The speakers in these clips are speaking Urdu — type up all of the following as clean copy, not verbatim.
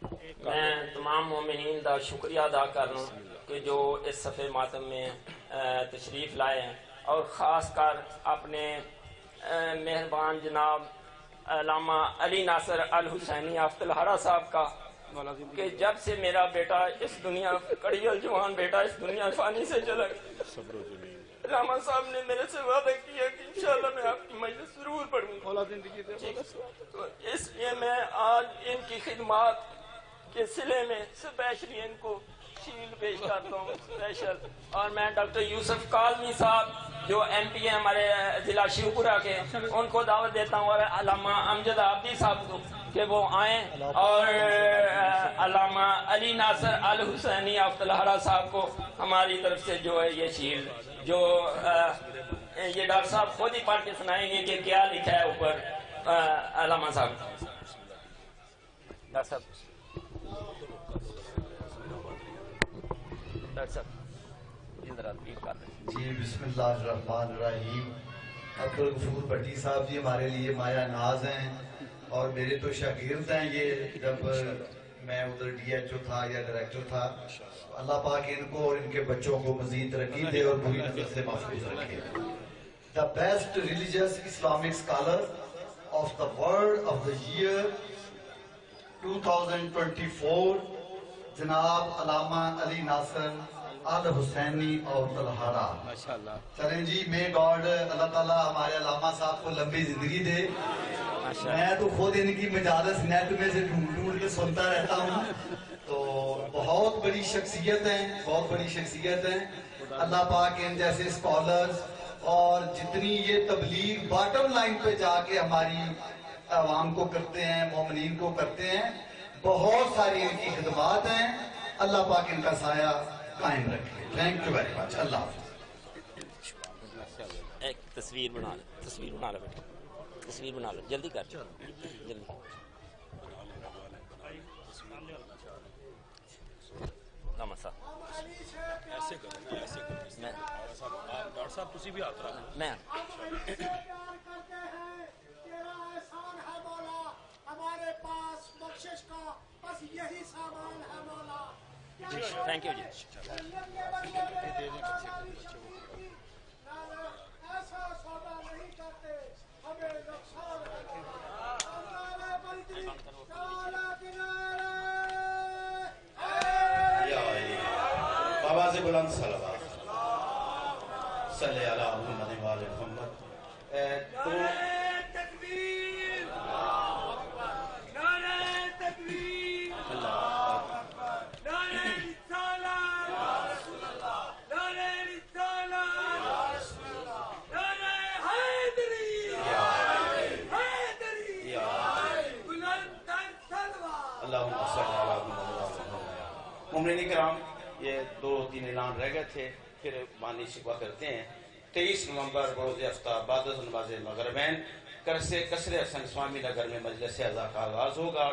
میں تمام مومنین دا شکریہ ادا کرنا کہ جو اس صفحے ماتم میں تشریف لائے ہیں، اور خاص کر اپنے مہربان جناب علامہ علی ناصر الحسینی آفت الحرا صاحب کا، کہ جب سے میرا بیٹا اس دنیا کڑی الجوان بیٹا اس دنیا فانی سے چلا گیا، علامہ صاحب نے میرے سے وعدہ کیا کہ انشاءاللہ میں آپ کی مجلس ضرور پڑھوں گا۔ تو اس لیے میں آج ان کی خدمات کے صلے میں اسپیشلی ان کو شیلڈ پیش کرتا ہوں اسپیشل، اور میں ڈاکٹر یوسف کالمی صاحب جو ایم پی ہیں ہمارے ضلع شیوپورہ کے، ان کو دعوت دیتا ہوں، اور علامہ امجد عابدی صاحب کو کہ وہ آئیں، اور علامہ علی ناصر الحسینی آفت الحرا صاحب کو ہماری طرف سے جو ہے یہ شیلڈ، جو یہ ڈاکٹر صاحب خود ہی پڑھ کے سنائیں گے کہ کیا لکھا ہے اوپر علامہ صاحب۔ ڈاکٹر صاحب جی بسم اللہ الرحمن الرحیم۔ عبدالغفور بھٹی صاحب جی ہمارے لیے مایہ ناز ہیں، اور میرے تو شاگرد ہیں یہ، جب میں ادھر ڈی ایچ او تھا یا ڈائریکٹر تھا۔ اللہ پاک ان کو اور ان کے بچوں کو مزید ترقی دے اور بری نظر سے محفوظ رکھے۔ The best religious Islamic scholar of the world of the year 2024 جناب علامہ علی ناصر الحسینی آفت الحرا۔ چلیں جی، میں گاڈ اللہ تعالیٰ ہمارے علامہ صاحب کو لمبی زندگی دے۔ میں تو خود ان کی مجالس نیٹ میں سے ڈھونڈ کے سنتا رہتا ہوں، تو بہت بڑی شخصیت ہیں، بہت بڑی شخصیت ہیں۔ اللہ پاک ان جیسے اسکالرز اور جتنی یہ تبلیغ باٹم لائن پہ جا کے ہماری عوام کو کرتے ہیں، مومنین کو کرتے ہیں، بہت ساری ان کی خدمات ہیں۔ اللہ پاک ان کا سایہ قائم رکھے۔ Thank you very much. اللہ حافظ۔ ایک تصویر بنا لو، تصویر بنا لو بیٹا، تصویر بنا لو، جلدی کر جلدی۔ علامہ صاحب ایسے کریں، ایسے کریں۔ میں ڈاکٹر صاحب تسی بھی ہاتھ رکھیں۔ میں ہمارے پاس بخشش کا بس یہی سامان ہے مولا۔ تھینک یو جی۔ ایسا سودا نہیں کرتے، ہمیں نقصان بابا سے بلند صلوات صلی اللہ محمد و آل محمد۔ مومنین کرام، یہ 2-3 اعلان رہ گئے تھے، پھر مانی شکوہ کرتے ہیں۔ 23 نومبر بروز ہفتہ بعد از نماز مغربین کسر حسن سوامی نگر میں مجلس اعزا کا آغاز ہوگا،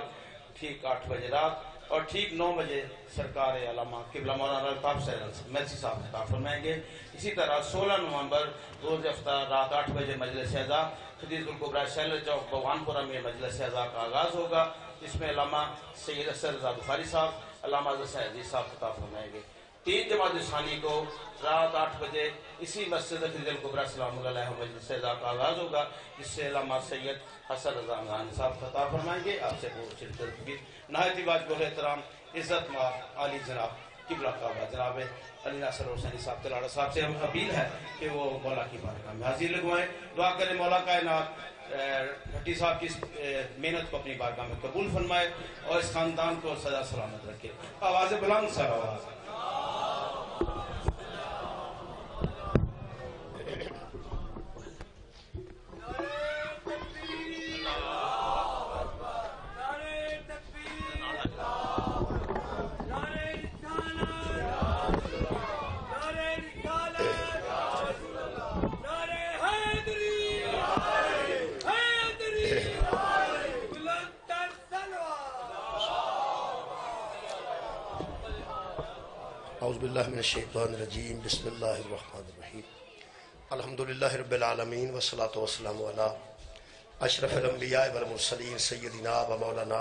ٹھیک 8 بجے رات، اور ٹھیک 9 بجے سرکار علامہ قبلہ مولانا الطاف مرسی صاحب خطاب فرمائیں گے۔ اسی طرح 16 نومبر روز ہفتہ رات 8 بجے مجلس اعزا خدیج الکبریٰ شیلر چوک بھگوان پورہ میں مجلس اعزا کا آغاز ہوگا، جس میں علامہ سید اسد رضا بخاری صاحب، علامہ حسین عزیز صاحب خطاب فرمائیں گے۔ 3 جمادی ثانی کو رات 8 بجے اسی مسجد خدیج الکبریٰ سلام اللہ علیہ مجلس اعزا کا آغاز ہوگا، جس سے علامہ سید حسن رضا حمدانی صاحب خطاب فرمائیں گے۔ آپ سے بہت شرکت کی نہایت واجب احترام عزت مآب عالی جناب قبلہ کعبہ جناب علی ناصر حسینی صاحب تلاڑا صاحب سے ہم اپیل ہے کہ وہ مولا کی بارگاہ میں حاضر لگوائیں، دعا کریں مولا کائنات بھٹی صاحب کی محنت کو اپنی بارگاہ میں قبول فرمائے اور اس خاندان کو سدا سلامت رکھے۔ آواز بلند سر آواز۔ اعوذ باللہ من الشیطان الرجیم، بسم اللہ الرحمن الرحیم، الحمدللہ رب العالمین والصلاة والسلام علی اشرف الانبیاء والمرسلین سیدنا و مولانا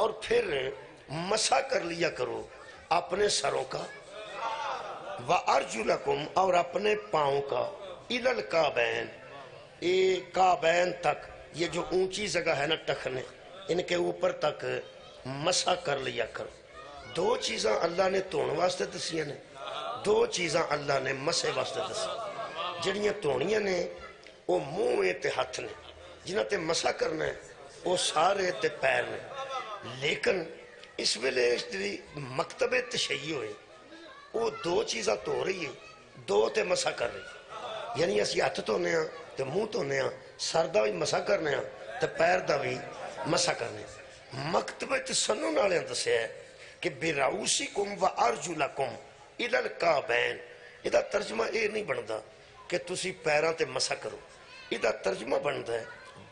اور پھر مسا کر لیا کرو اپنے سروں کا، وَأَرْجُلَكُمْ اور اپنے پاؤں کا، إِلَى الْكَعْبَيْنِ کعبین تک، یہ جو اونچی جگہ ہے نا ٹخنے ان کے اوپر تک مسا کر لیا کرو۔ دو چیزاں اللہ نے دھون واسطے دسیاں نے، دو چیزاں اللہ نے مسے واسطے دسی، جڑیاں دھونیاں نے وہ منہ تے ہاتھ نے، جنہاں تے مسا کرنا ہے وہ سارے تے پیر نے۔ لیکن اس ویلے جڑی مکتب تشیع ہوئے وہ دو چیزاں تو رہی ہے، دو تے مسا کر رہی، یعنی اسی ہاتھ دھونے ہاں تے منہ دھونے ہاں، سر دا بھی مسا کرنے ہاں تے پیر دا بھی مسا کرنے ہاں۔ مکتب تسنن والے دسیا ہے کہ بِرَؤُسِكُمْ وَأَرْجُلَكُمْ إِلَى الْكَعْبَيْنِ، یہ ترجمہ یہ نہیں بنتا کہ تسی پیراں تے مسا کرو، یہ ترجمہ بنتا ہے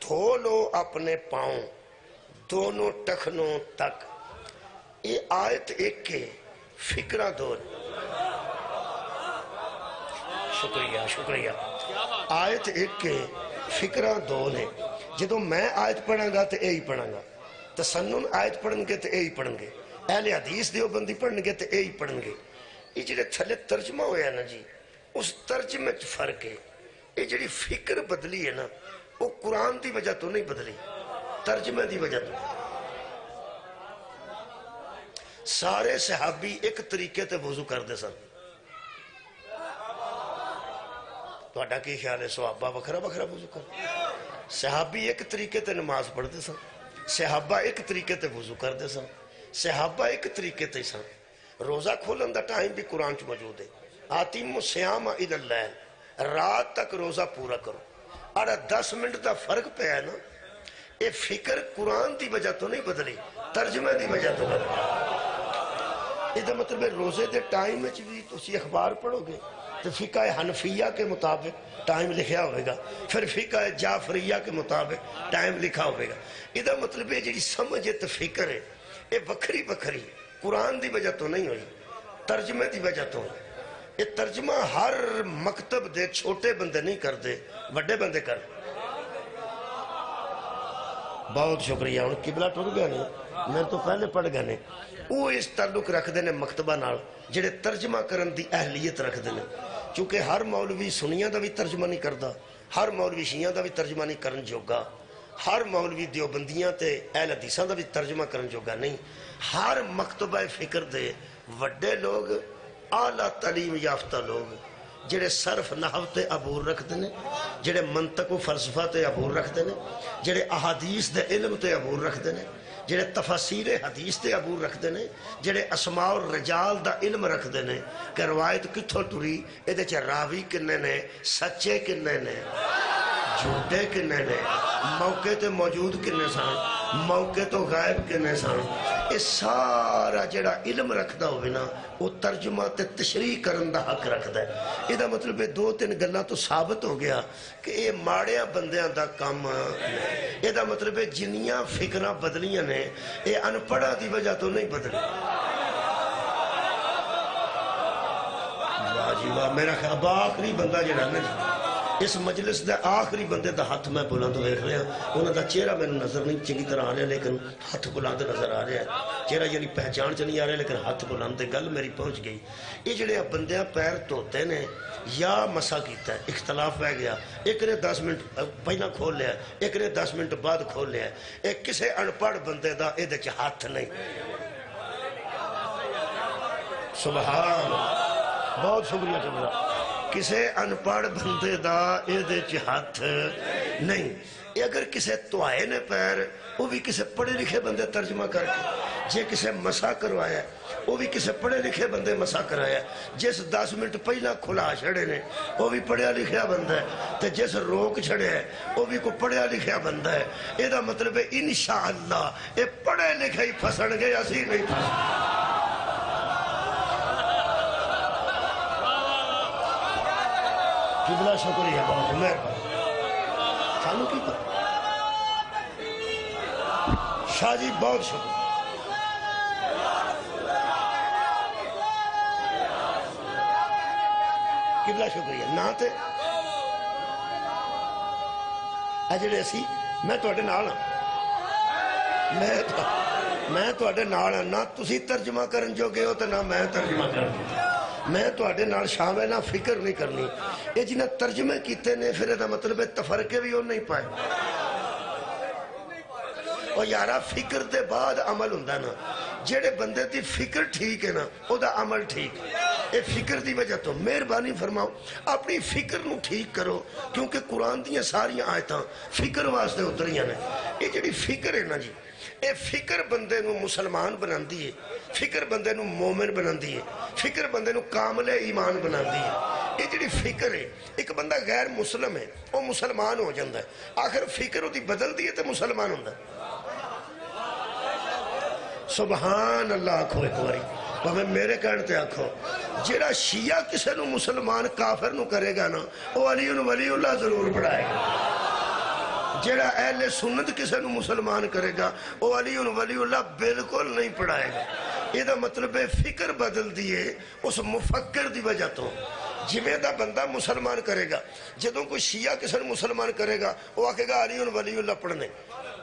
دھو لو اپنے پاؤں دونوں ٹخنوں تک۔ یہ آیت ایک کے فکرہ دور، شکریہ آیت ایک کے فکرہ دو نے۔ جدو میں آیت پڑھاں گا تو یہی پڑھاں گا، تسنن آیت پڑھن گے تو یہی پڑھن گے، اہل حدیث دیوبندی پڑھن گے تو یہی پڑھن گے۔ یہ جڑے تھلے ترجمہ ہویا نا جی، اس ترجمے چ فرق ہے۔ یہ جڑی فکر بدلی ہے نا وہ قرآن دی وجہ تو نہیں بدلی، ترجمے دی وجہ تو۔ سارے صحابی ایک طریقے تے وضو کردے سن، توڑا کی خیال ہے صحابہ وکھرا وکھرا وضو کردے؟ صحابی ایک طریقے تے نماز پڑھتے سن، صحابہ ایک طریقے تے وضو کردے سن، صحابہ ایک طریقے تے سن۔ روزہ کھولن دا ٹائم بھی قرآن چ موجود ہے، آتیم الصیام الی اللیل، رات تک روزہ پورا کرو۔ اور 10 منٹ دا فرق پہ ہے نا، یہ فکر قرآن دی وجہ تو نہیں بدلی، ترجمے دی وجہ تو بدلی۔ یہ مطلب ہے روزے دے ٹائم میں بھی تسی اخبار پڑھو گے تو فقہ حنفیہ کے مطابق ٹائم لکھیا ہوئے گا، پھر فقہ جعفریہ کے مطابق ٹائم لکھا ہوئے گا۔ یہ مطلب ہے جی سمجھ تے فکر ہے یہ وکھری وکھری، قرآن دی وجہ تو نہیں ہوئی، ترجمے دی وجہ تو ہوئی۔ یہ ترجمہ ہر مکتب دے چھوٹے بندے نہیں کر دے، بڑے بندے کر۔ بہت شکریہ، ان قبلہ ٹر گیا نہیں، میں تو پہلے پڑھ گیا نہیں۔ وہ اس تعلق رکھ دینے مکتبہ نال جڑے ترجمہ کرن دی اہلیت رکھ دینے، چونکہ ہر مولوی سنیاں دا بھی ترجمہ نہیں کردا، ہر مولوی شیعہ دا بھی ترجمہ نہیں کرن جوگا، ہر مولوی دیوبندیاں تے اہل حدیثاں دا بھی ترجمہ کرن جوگا نہیں۔ ہر مکتبہ فکر دے وڈے لوگ، اعلیٰ تعلیم یافتہ لوگ جڑے صرف نحو تے عبور رکھ دینے، جڑے منطق و فلسفہ تے عبور رکھ دینے، جڑے احادیث دے علم تے عبور رکھ دینے، جڑے تفاسیر حدیث تے عبور رکھ دینے، جڑے اسماء الرجال دا علم رکھ دینے کہ روایت کتھوں ٹری، ایدے چا راوی کنے نے، سچے کنے نے، جھوٹے کنے نے، موقع تے موجود کنے سان، موقع تو غائب کنے سان۔ یہ سارا جڑا علم رکھدا ہوئے نا وہ ترجمہ تے تشریح کرن دا حق رکھدا ہے۔ یہ مطلب ہے 2-3 گلاں تو ثابت ہو گیا کہ یہ ماڑیاں بندیاں دا کام۔ یہ مطلب ہے جنیاں فکراں بدلیاں نے یہ انپڑھا دی وجہ تو نہیں بدلی۔ واہ جی واہ، میرا خیال آخری بندہ جڑا نا اس مجلس دے آخری بندے دا ہاتھ میں بلند دیکھ رہا ہوں، انہوں دا چہرہ میں نظر نہیں چنگی طرح آ رہا ہے لیکن ہاتھ بلند نظر آ رہا ہے، چہرہ یعنی پہچان چ نہیں آ رہا لیکن ہاتھ بلند ہے، گل میری پہنچ گئی۔ یہ جڑے بندیاں پیر دھوتے نے یا مسا کیتا ہے، اختلاف پہ گیا، ایک نے 10 منٹ پہلا کھول لیا، ایک نے 10 منٹ بعد کھول لیا، ایک کسے انپڑھ بندے دا اے دے چ ہاتھ نہیں۔ سبحان، بہت شکریہ شکریہ۔ کسے انپڑھ بندے دا اے دے چ ہاتھ نہیں۔ یہ اگر کسے توائے نے پیر وہ بھی کسے پڑھے لکھے بندے ترجمہ کر کے، جے کسے مسا کروایا وہ بھی کسے پڑھے لکھے بندے مسا کرایا، جس 10 منٹ پہلا کھلا چھڑے نے وہ بھی پڑھیا لکھیا بندہ ہے، تے جس روک چھڑے ہے وہ بھی کو پڑھیا لکھیا بندہ ہے۔ یہ دا مطلب ہے انشاءاللہ یہ پڑھے لکھے ہی پھسن گئے، اسی نہیں پھسن۔ قبلہ شکریہ بہت مہربانی، سانو کی پتہ شاہ جی بہت شکریہ۔ قبلہ شکریہ نہ تے اجڑے سی میں تو اٹھے نال ہاں، میں تو میں تواڈے نال نہ تسی ترجمہ کرن جوگے ہو تے نہ میں ترجمہ کرن میں تواڈے نال شامل نہ فکر نہیں کرنی یہ جنہیں ترجمے کیتے نے پھر دا مطلب ہے تفرقے بھی وہ نہیں پائے اور یارا فکر دے بعد عمل ہوندا نا جڑے بندے دی فکر ٹھیک ہے نا او دا عمل ٹھیک اے فکر دی وجہ تو مہربانی فرماؤ اپنی فکر نو ٹھیک کرو کیونکہ قرآن دیاں ساری آیتاں فکر واسطے اتریاں نے یہ جڑی فکر ہے نا جی اے فکر بندے نو مسلمان بناندی ہے فکر بندے نو مومن بناندی ہے فکر بندے نو کامل ایمان بناندی ہے یہ جڑی فکر ہے ایک بندہ غیر مسلم ہے وہ مسلمان ہو جاندہ ہے آخر فکر ہوتی بدل دی ہے تو مسلمان ہوندہ ہے سبحان اللہ آکھو ایک باری ہمیں میرے کہنے تے آکھو جڑا شیعہ کسے نو مسلمان کافر نو کرے گا نا وہ علی ولی اللہ ضرور پڑھائے گا جڑا اہل سنت کسے نو مسلمان کرے گا وہ علی ولی اللہ بالکل نہیں پڑھائے گا یہ دا مطلب ہے فکر بدل دیئے اس مفکر دی وجہ تو جمعہ دا بندہ مسلمان کرے گا جدوں کوئی شیعہ کسے نو مسلمان کرے گا وہ آکے گا علی ولی اللہ پڑھنے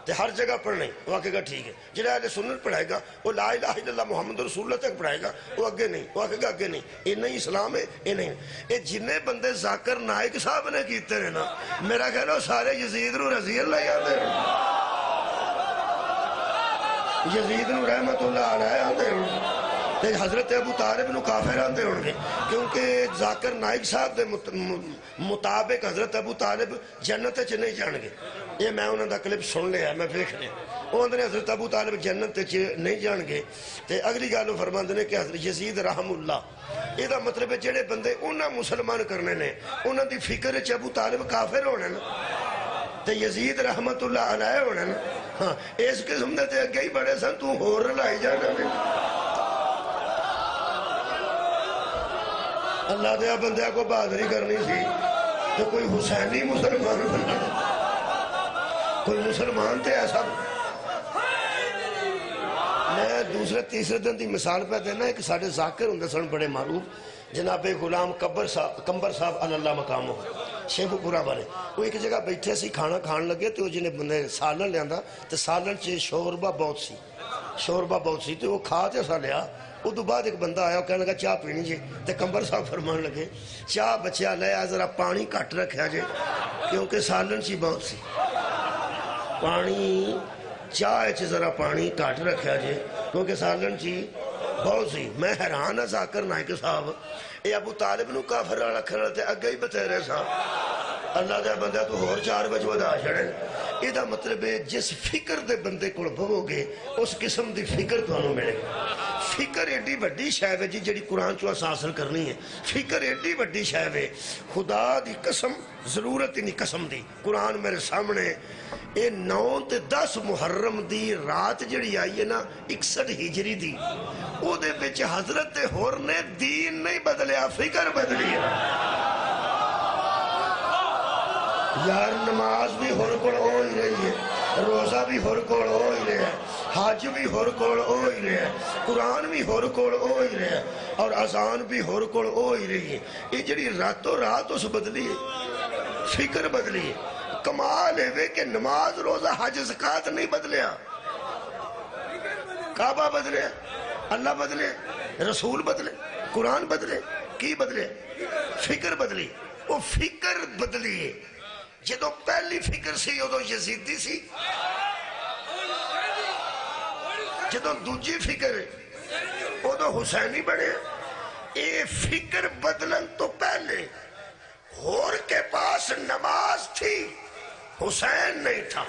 تے ہر جگہ پڑھنے وہ آکے گا ٹھیک ہے جڑا اہل سنت پڑھائے گا وہ لا الہ الا اللہ محمد رسول اللہ تک پڑھائے گا وہ آگے نہیں وہ آکے گا آگے نہیں یہ نہیں اسلام ہے یہ نہیں یہ جنہیں بندے ذاکر نائک صاحب نے کیتے ہیں نا میرا کہنا سارے یزید نو رضی اللہ یادے ہیں یزید نو رحمت اللہ علیہ آدھے ہیں حضرت ابو طالب نو کافر آندے ہوں گے کیونکہ ذاکر نائک صاحب دے مطابق حضرت ابو طالب جنت چ نہیں جان گے یہ میں انہوں دا کلپ سن لیا میں دیکھ لیا وہ اندر حضرت ابو طالب جنت چ نہیں جان گے تے اگلی گالوں فرماندے نے کہ حضرت یزید رحم اللہ یہ دا مطلب ہے جڑے بندے انہاں مسلمان کرنے نے انہاں دی فکر چ ابو طالب کافر ہونے نا تے یزید رحمت اللہ علیہ ہونے نا ہاں اس قسم دے تے اگے ہی بڑے سن تو ہور لائی جانا اللہ دیا بندیاں کو بہادری کرنی سی تو کوئی حسینی مسلمان بننا کوئی مسلمان تے ایسا میں دوسرے تیسرے دن دی مثال پہ دینا ایک ساڑھے ذاکر ہوں سن بڑے معروف جناب غلام کمبر صاحب اللہ مقام ہو شیخ پورا والے وہ ایک جگہ بیٹھے سی کھانا کھان لگے تو جنہیں بندے سالن لیا تو سالن چے شوربہ بہت سی تو وہ کھا تے سا لیا وہ دو بعد ایک بندہ آیا کہنے لگا چاہ پینی جے تے کمبر صاحب فرمان لگے چاہ بچیا لے آ ذرا پانی کٹ رکھیا جے کیونکہ سالن چی بہت سی پانی چاہ چی ذرا پانی کٹ رکھیا جے کیونکہ سالن چی بہت سی میں حیران ہے ذاکر نائک صاحب اے ابو طالب نو کافر رکھنے تے اگے ہی بتیرے صاحب اللہ دے بندہ تو ہور 4 بج ودا چھڑے یہ دا مطلب ہے جس فکر دے بندے کو بھو گے اس قسم دی فکر تو انہوں ملے گا فکر ایڈی بڑی شاہ ہے جی قرآن چو حاصل کرنی ہے فکر ایڈی بڑی شاہ ہے خدا دی قسم ضرورت نہیں قسم دی قرآن میرے سامنے اے 9 تے 10 محرم دی رات جڑی آئی ہے نا 61 ہجری دی او دے بچ حضرت ہور نے دین نہیں بدلیا فکر بدلی ہے یار نماز بھی ہور کول ہو ہی رہی ہے روزہ بھی ہور کول ہو ہی رہا ہے حج بھی ہور کول ہو ہی رہا ہے قرآن بھی ہور کول ہو ہی رہا ہے اور اذان بھی ہور کول ہو ہی رہی ہے یہ جڑی راتوں رات اس بدلی ہے فکر بدلی ہے کمال ہے کہ نماز روزہ حج زکات نہیں بدلیا کعبہ بدلے اللہ بدلے رسول بدلے قرآن بدلے کی بدلے فکر بدلی وہ فکر بدلی ہے جدو پہلی فکر سی ادو یزیدی سی جدو دوجی فکر ادو حسینی بڑے اے فکر بدلن تو پہلے ہور کے پاس نماز تھی حسین نہیں تھا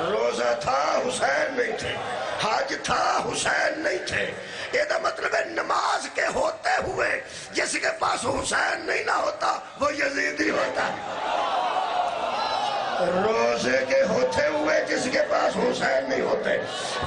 روزہ تھا حسین نہیں تھے حج تھا حسین نہیں تھے یہ دا مطلب ہے نماز کے ہوتے ہوئے جس کے پاس حسین نہیں نہ ہوتا وہ یزیدی ہوتا روزے کے ہوتے ہوئے جس کے پاس حسین نہیں ہوتے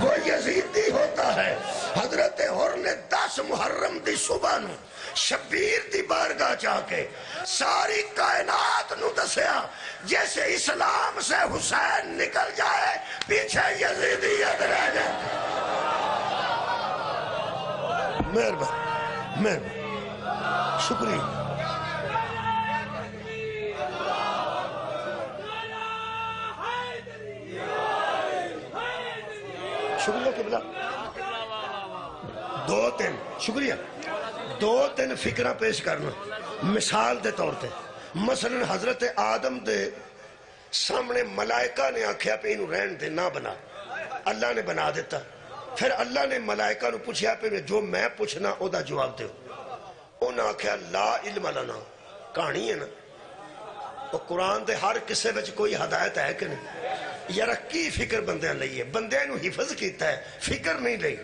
وہ یزیدی ہوتا ہے حضرت ہور نے 10 محرم دی صبح نو شبیر دی بارگاہ چاہ کے ساری کائنات نو دسیا جیسے اسلام سے حسین نکل جائے پیچھے یزیدیت رہ جائے مہربان شکریہ شکریہ قبلہ دو تین شکریہ دو تین فکرہ پیش کرنا مثال دے طور تے مثلا حضرت آدم دے سامنے ملائکہ نے آکھیا پہ انہوں رہن دے نہ بنا اللہ نے بنا دیتا پھر اللہ نے ملائکہ نو پوچھیا پہ جو میں پوچھنا او دا جواب دے انہوں نے آکھیا لا علم لنا کہانی ہے نا وہ قرآن دے ہر کسے وچ کوئی ہدایت ہے کہ نہیں یار کی فکر بندیاں لئیے بندیاں نو حفظ کیتا ہے فکر نہیں لئی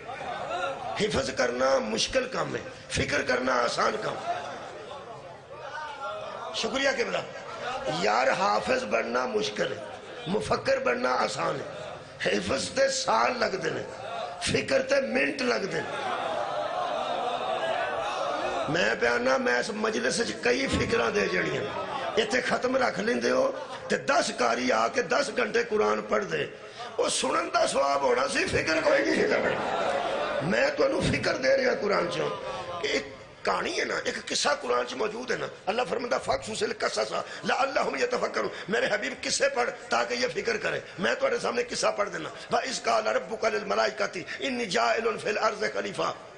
حفظ کرنا مشکل کام ہے فکر کرنا آسان کام شکریہ قبلہ یار حافظ بننا مشکل ہے مفکر بننا آسان ہے حفظ تے سال لگ دینے فکر تے منٹ لگ دینے میں پیانا میں اس مجلس سے کئی فکران دے جڑیاں اتنے ختم رکھ لیں دے ہو تے 10 کاری آ کے 10 گھنٹے قرآن پڑھ دے وہ سنن دا سواب ہونا سی فکر کوئی نہیں لگا میں تو انہوں فکر دے رہا قرآن چاہوں کہ ایک کہانی ہے نا ایک قصہ قرآن چاہ موجود ہے نا اللہ فرماتا فَقْصُصِ الْقَصَصَ لَعَلَّهُمْ يَتَفَكَّرُونَ میرے حبیب قصے پڑھ تاکہ یہ فکر کرے میں تو سامنے قصہ پڑھ دینا وَإِذْ قَالَ رَبُّكَ لِلْمَلَائِكَةِ إِنِّي جَاعِلٌ فِي الْأَرْضِ خَلِيفَةً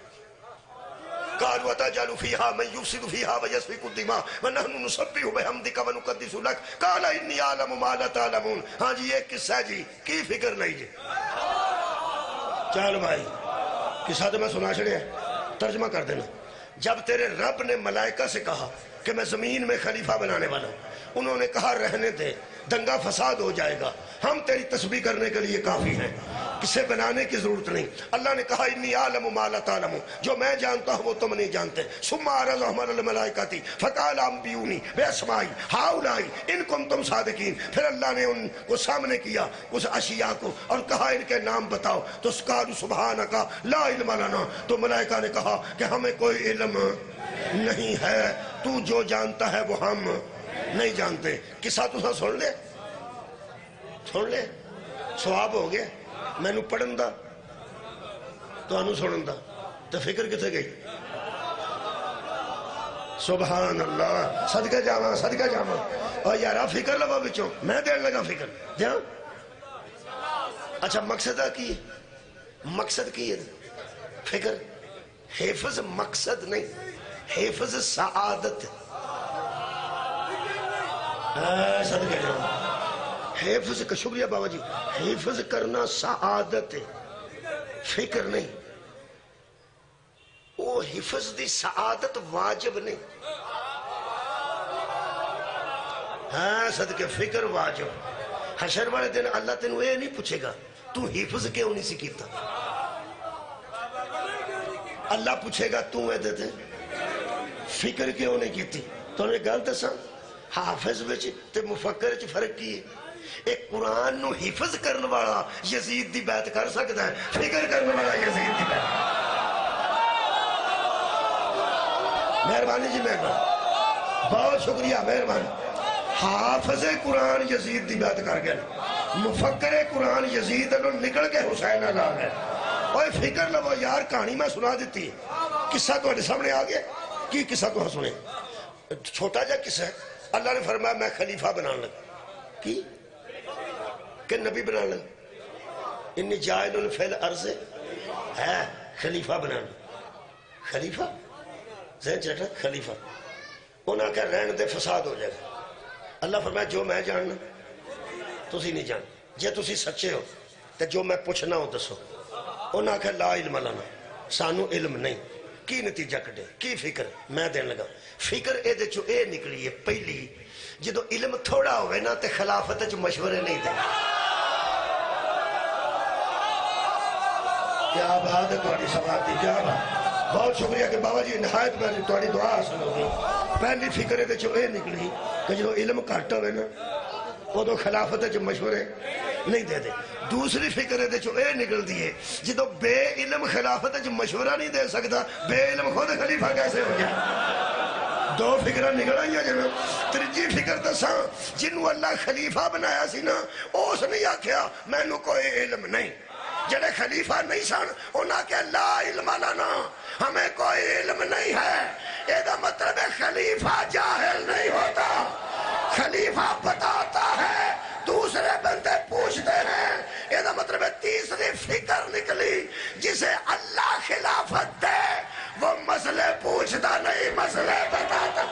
قالوا وتجعل فيها من يفسد فيها ويسفك الدماء ونحن نسبح بحمدك ونقدس لك قال اني اعلم ما لا تعلمون ہاں جی یہ قصہ ہے جی کی فکر نہیں جی چل بھائی قصہ تو میں سنا چھڑیا ترجمہ کر دینا جب تیرے رب نے ملائکہ سے کہا کہ میں زمین میں خلیفہ بنانے والا ہوں انہوں نے کہا رہنے دے دنگا فساد ہو جائے گا ہم تیری تسبیح کرنے کے لیے کافی ہیں کسے بنانے کی ضرورت نہیں اللہ نے کہا انی عالم ما لا تعلمون جو میں جانتا ہوں وہ تم نہیں جانتے ثم عرضهم على الملائکة فقال انبئونی باسماء هؤلاء ان کنتم صادقین پھر اللہ نے ان کو سامنے کیا اس اشیاء کو اور کہا ان کے نام بتاؤ تو قالوا سبحانک لا علم لنا تو ملائکہ نے کہا کہ ہمیں کوئی علم نہیں ہے تو جو جانتا ہے وہ ہم نہیں جانتے قصہ تو سن لے سواب ہو گیا میں نو پڑھن دا تو انو سنن دا تو فکر کتے گئی سبحان اللہ صدقہ جاما اور یارا فکر لگا بچوں میں دیر لگا فکر دیا اچھا مقصد کی مقصد کی ہے فکر حفظ مقصد نہیں حفظ سعادت صدقہ جاما حفظ کا شکریہ بابا جی حفظ کرنا سعادت ہے فکر نہیں وہ حفظ دی سعادت واجب نہیں ہاں صدقہ فکر واجب حشر والے دن اللہ تینوں یہ نہیں پوچھے گا تو حفظ کیوں نہیں سکیتا اللہ پوچھے گا تو اے دے فکر کیوں نہیں کیتی تو انہیں گل دساں حافظ وچ تے مفکر وچ فرق کی ہے ایک قرآن نو حفظ کرنے والا یزید دی بیعت کر سکتا ہے فکر کرنے والا یزید دی بیعت مہربانی جی مہربانی بہت شکریہ مہربانی حافظ قرآن یزید دی بیعت کر گیا مفکر قرآن یزید انہوں نکل کے حسین آ گئے اور فکر لو یار کہانی میں سنا دیتی ہے قصہ تو سامنے آ گیا کی قصہ تو سنے چھوٹا جا قصہ ہے اللہ نے فرمایا میں خلیفہ بنانے لگا کی کہ نبی بنا لگا انی جائل فی الارض ہے خلیفہ بنانا خلیفہ ذہن چیٹا خلیفہ انہاں کہ رہن دے فساد ہو جائے گا اللہ فرمایا جو میں جاننا تسی نہیں جان جے تسی سچے ہو تو جو میں پوچھنا ہو دسو انہاں کہ لا علم لنا سانو علم نہیں کی نتیجہ کٹے کی فکر میں دین لگا فکر اے دے چو اے نکلی ہے پہلی جدو علم تھوڑا ہوئے نا تے خلافت چو مشورے نہیں دے کیا بات ہے تھوڑی سماعتی کیا بات بہت شکریہ کہ بابا جی نہایت میں تھوڑی دعا حاصل ہوگی پہلی فکر دے چو اے نکلی کہ جدو علم کھاٹا ہوئے نا وہ تو خلافت چو مشورے نہیں دے دے دوسری فکر دے چو اے نکل دیئے جدو بے علم خلافت چو مشورہ نہیں دے سکتا بے علم خود خلیفہ کیسے ہو گیا دو فکرہ نکل آئی ہیں جنہوں ترجی فکر دساں جنہوں اللہ خلیفہ بنایا سی نا اس نے یا کیا میں نو کوئی علم نہیں جنہیں خلیفہ نہیں سن انہاں کہ لا علم لنا ہمیں کوئی علم نہیں ہے یہ دا مطلب ہے خلیفہ جاہل نہیں ہوتا خلیفہ بتاتا ہے دوسرے بندے پوچھتے ہیں یہ دا مطلب مطلب ہے تیسری فکر نکلی جسے اللہ خلافت دے وہ مسئلے پوچھتا نہیں مسئلے بتاتا.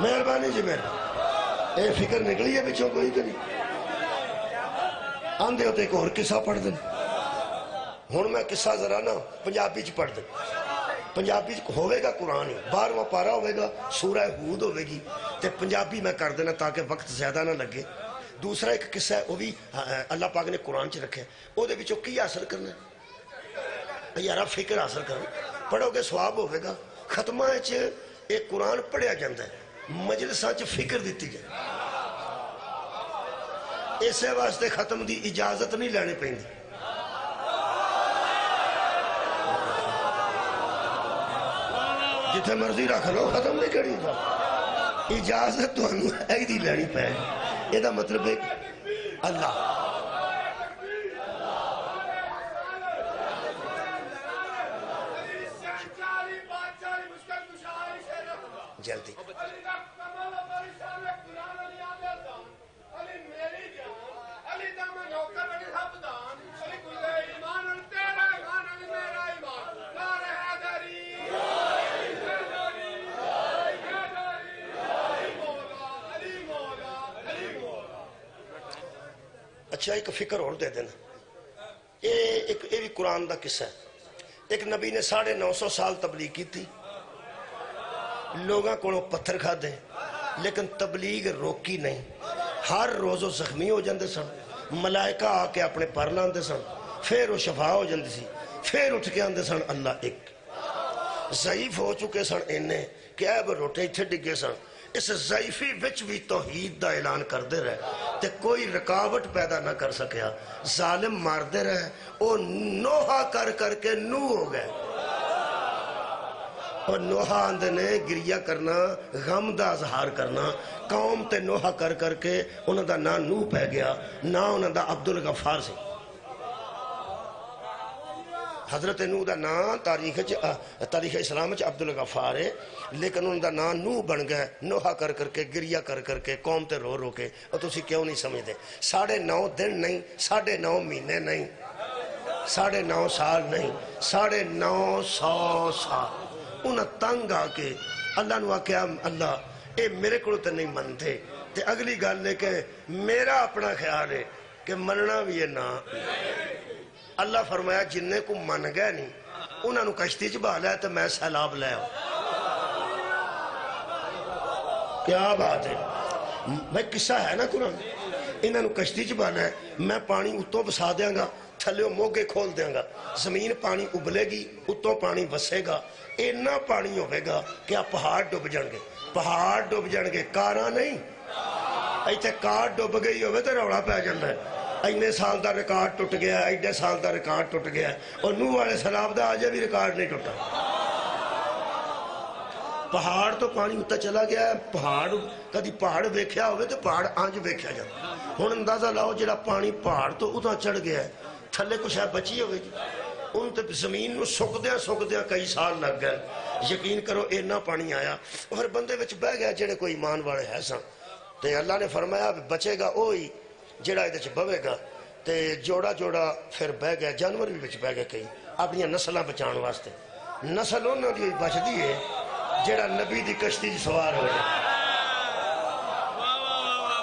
مہربانی جی میرے اے فکر نکلی ہے بچوں کوئی کہ نہیں آندھے ہوتے ایک اور قصہ پڑھ دیں. ہوں میں قصہ ذرا نا پنجابی چ پڑھ دیں. پنجابی ہوئے گا قرآن ہی 12واں پارا ہوئے گا سورہ ہود ہوئے گی تے پنجابی میں کر دینا تاکہ وقت زیادہ نہ لگے. دوسرا ایک قصہ ہے وہ بھی اللہ پاک نے قرآن چ رکھا ہے وہ دے وچوں کی حاصل کرنا ہے یارا فکر حاصل کرنا پڑھو گے ثواب ہوئے گا. ختمہ ایک قرآن پڑھیا جاندہ ہے مجلساں چ فکر دیتی جائے اسے واسطے ختم دی اجازت نہیں لینے پہندی. جتھے مرضی رکھ لو ختم نہیں کری اجازت تو ہے دی لینی پہ یہ دا مطلب ہے اللہ جلدی اچھا ایک فکر اور دے دینا یہ بھی قرآن دا قصہ ہے. ایک نبی نے 950 سال تبلیغ کی تھی لوگاں کو پتھر کھا دے لیکن تبلیغ روکی نہیں. ہر روز وہ زخمی ہو جاندے سن ملائکہ آ کے اپنے پر لاندے سن پھر وہ شفا ہو جاندی سی پھر اٹھ کے آندے سن اللہ ایک. ضعیف ہو چکے سن انہیں کہ اے روٹے اتھے ڈگے سن اس ضعیفی وچ بھی توحید دا اعلان کر دے رہے تے کوئی رکاوٹ پیدا نہ کر سکیا. ظالم مار دے رہے او نوحہ کر کر کے نو ہو گئے اور نوحہ اندے نے گریہ کرنا غم دا اظہار کرنا قوم تے نوحہ کر کر کے انہوں دا نا نو پہ گیا نا انہوں دا عبدالغفار سے. حضرت نو دا نا تاریخ اسلام چ عبدالغفار ہے لیکن ان دا نا نو بن گئے نوحہ کر کر کے گریہ کر کر کے قوم تے رو رو کے. اور تسی کیوں نہیں سمجھتے 9.5 دن نہیں 9.5 مہینے نہیں 9.5 سال نہیں 950 سال انہاں تنگ آ کے اللہ نو آکھیا اللہ اے میرے کو تے نہیں منتے تے اگلی گل ہے کہ میرا اپنا خیال ہے کہ مننا بھی ہے نا. اللہ فرمایا جننے کو من گئے نہیں انہوں نے کشتی چ بہا لیا تو میں سیلاب لے آؤں. کیا بات ہے بھائی قصہ ہے نا قرآن. انہوں نے کشتی چ بہا لیا میں پانی اتوں بسا دیاں گا تھلیوں موگے کھول دیاں گا زمین پانی ابلے گی اتوں پانی وسے گا اینا پانی ہوئے گا کہ آپ پہاڑ ڈوب جان گے پہاڑ ڈوب جان گے کاراں نہیں ایتھے کار ڈوب گئی ہوئے تو روڑا پہ جانا ہے اینے سال دا ریکارڈ ٹوٹ گیا ایڈے سال دا ریکارڈ ٹوٹ گیا اور نوح والے سلام دا آجے بھی ریکارڈ نہیں ٹوٹا. پہاڑ تو پانی ہوتا چلا گیا ہے پہاڑ کدی پہاڑ ویکھیا ہوئے تو پہاڑ آنج ویکھیا جاتا. ہن اندازہ لاؤ جڑا پانی پہاڑ تو اتنا چڑھ گیا ہے تھلے کچھ ہے بچی ہوئے گی ان تے زمین نو سکدیاں کئی سال لگ گئے. یقین کرو اینا پانی آیا اور بندے وچ بہ گیا جڑے کوئی ایمان والے ہے سن تے اللہ نے فرمایا بچے گا وہی جڑا یہ بوے گا تے جوڑا جوڑا پھر بہ گیا جانور بھی بچ بہ گئے کئی اپنی نسلیں بچان واسطے. نسل انہوں کی بچتی ہے جڑا نبی دی کشتی سوار ہو گیا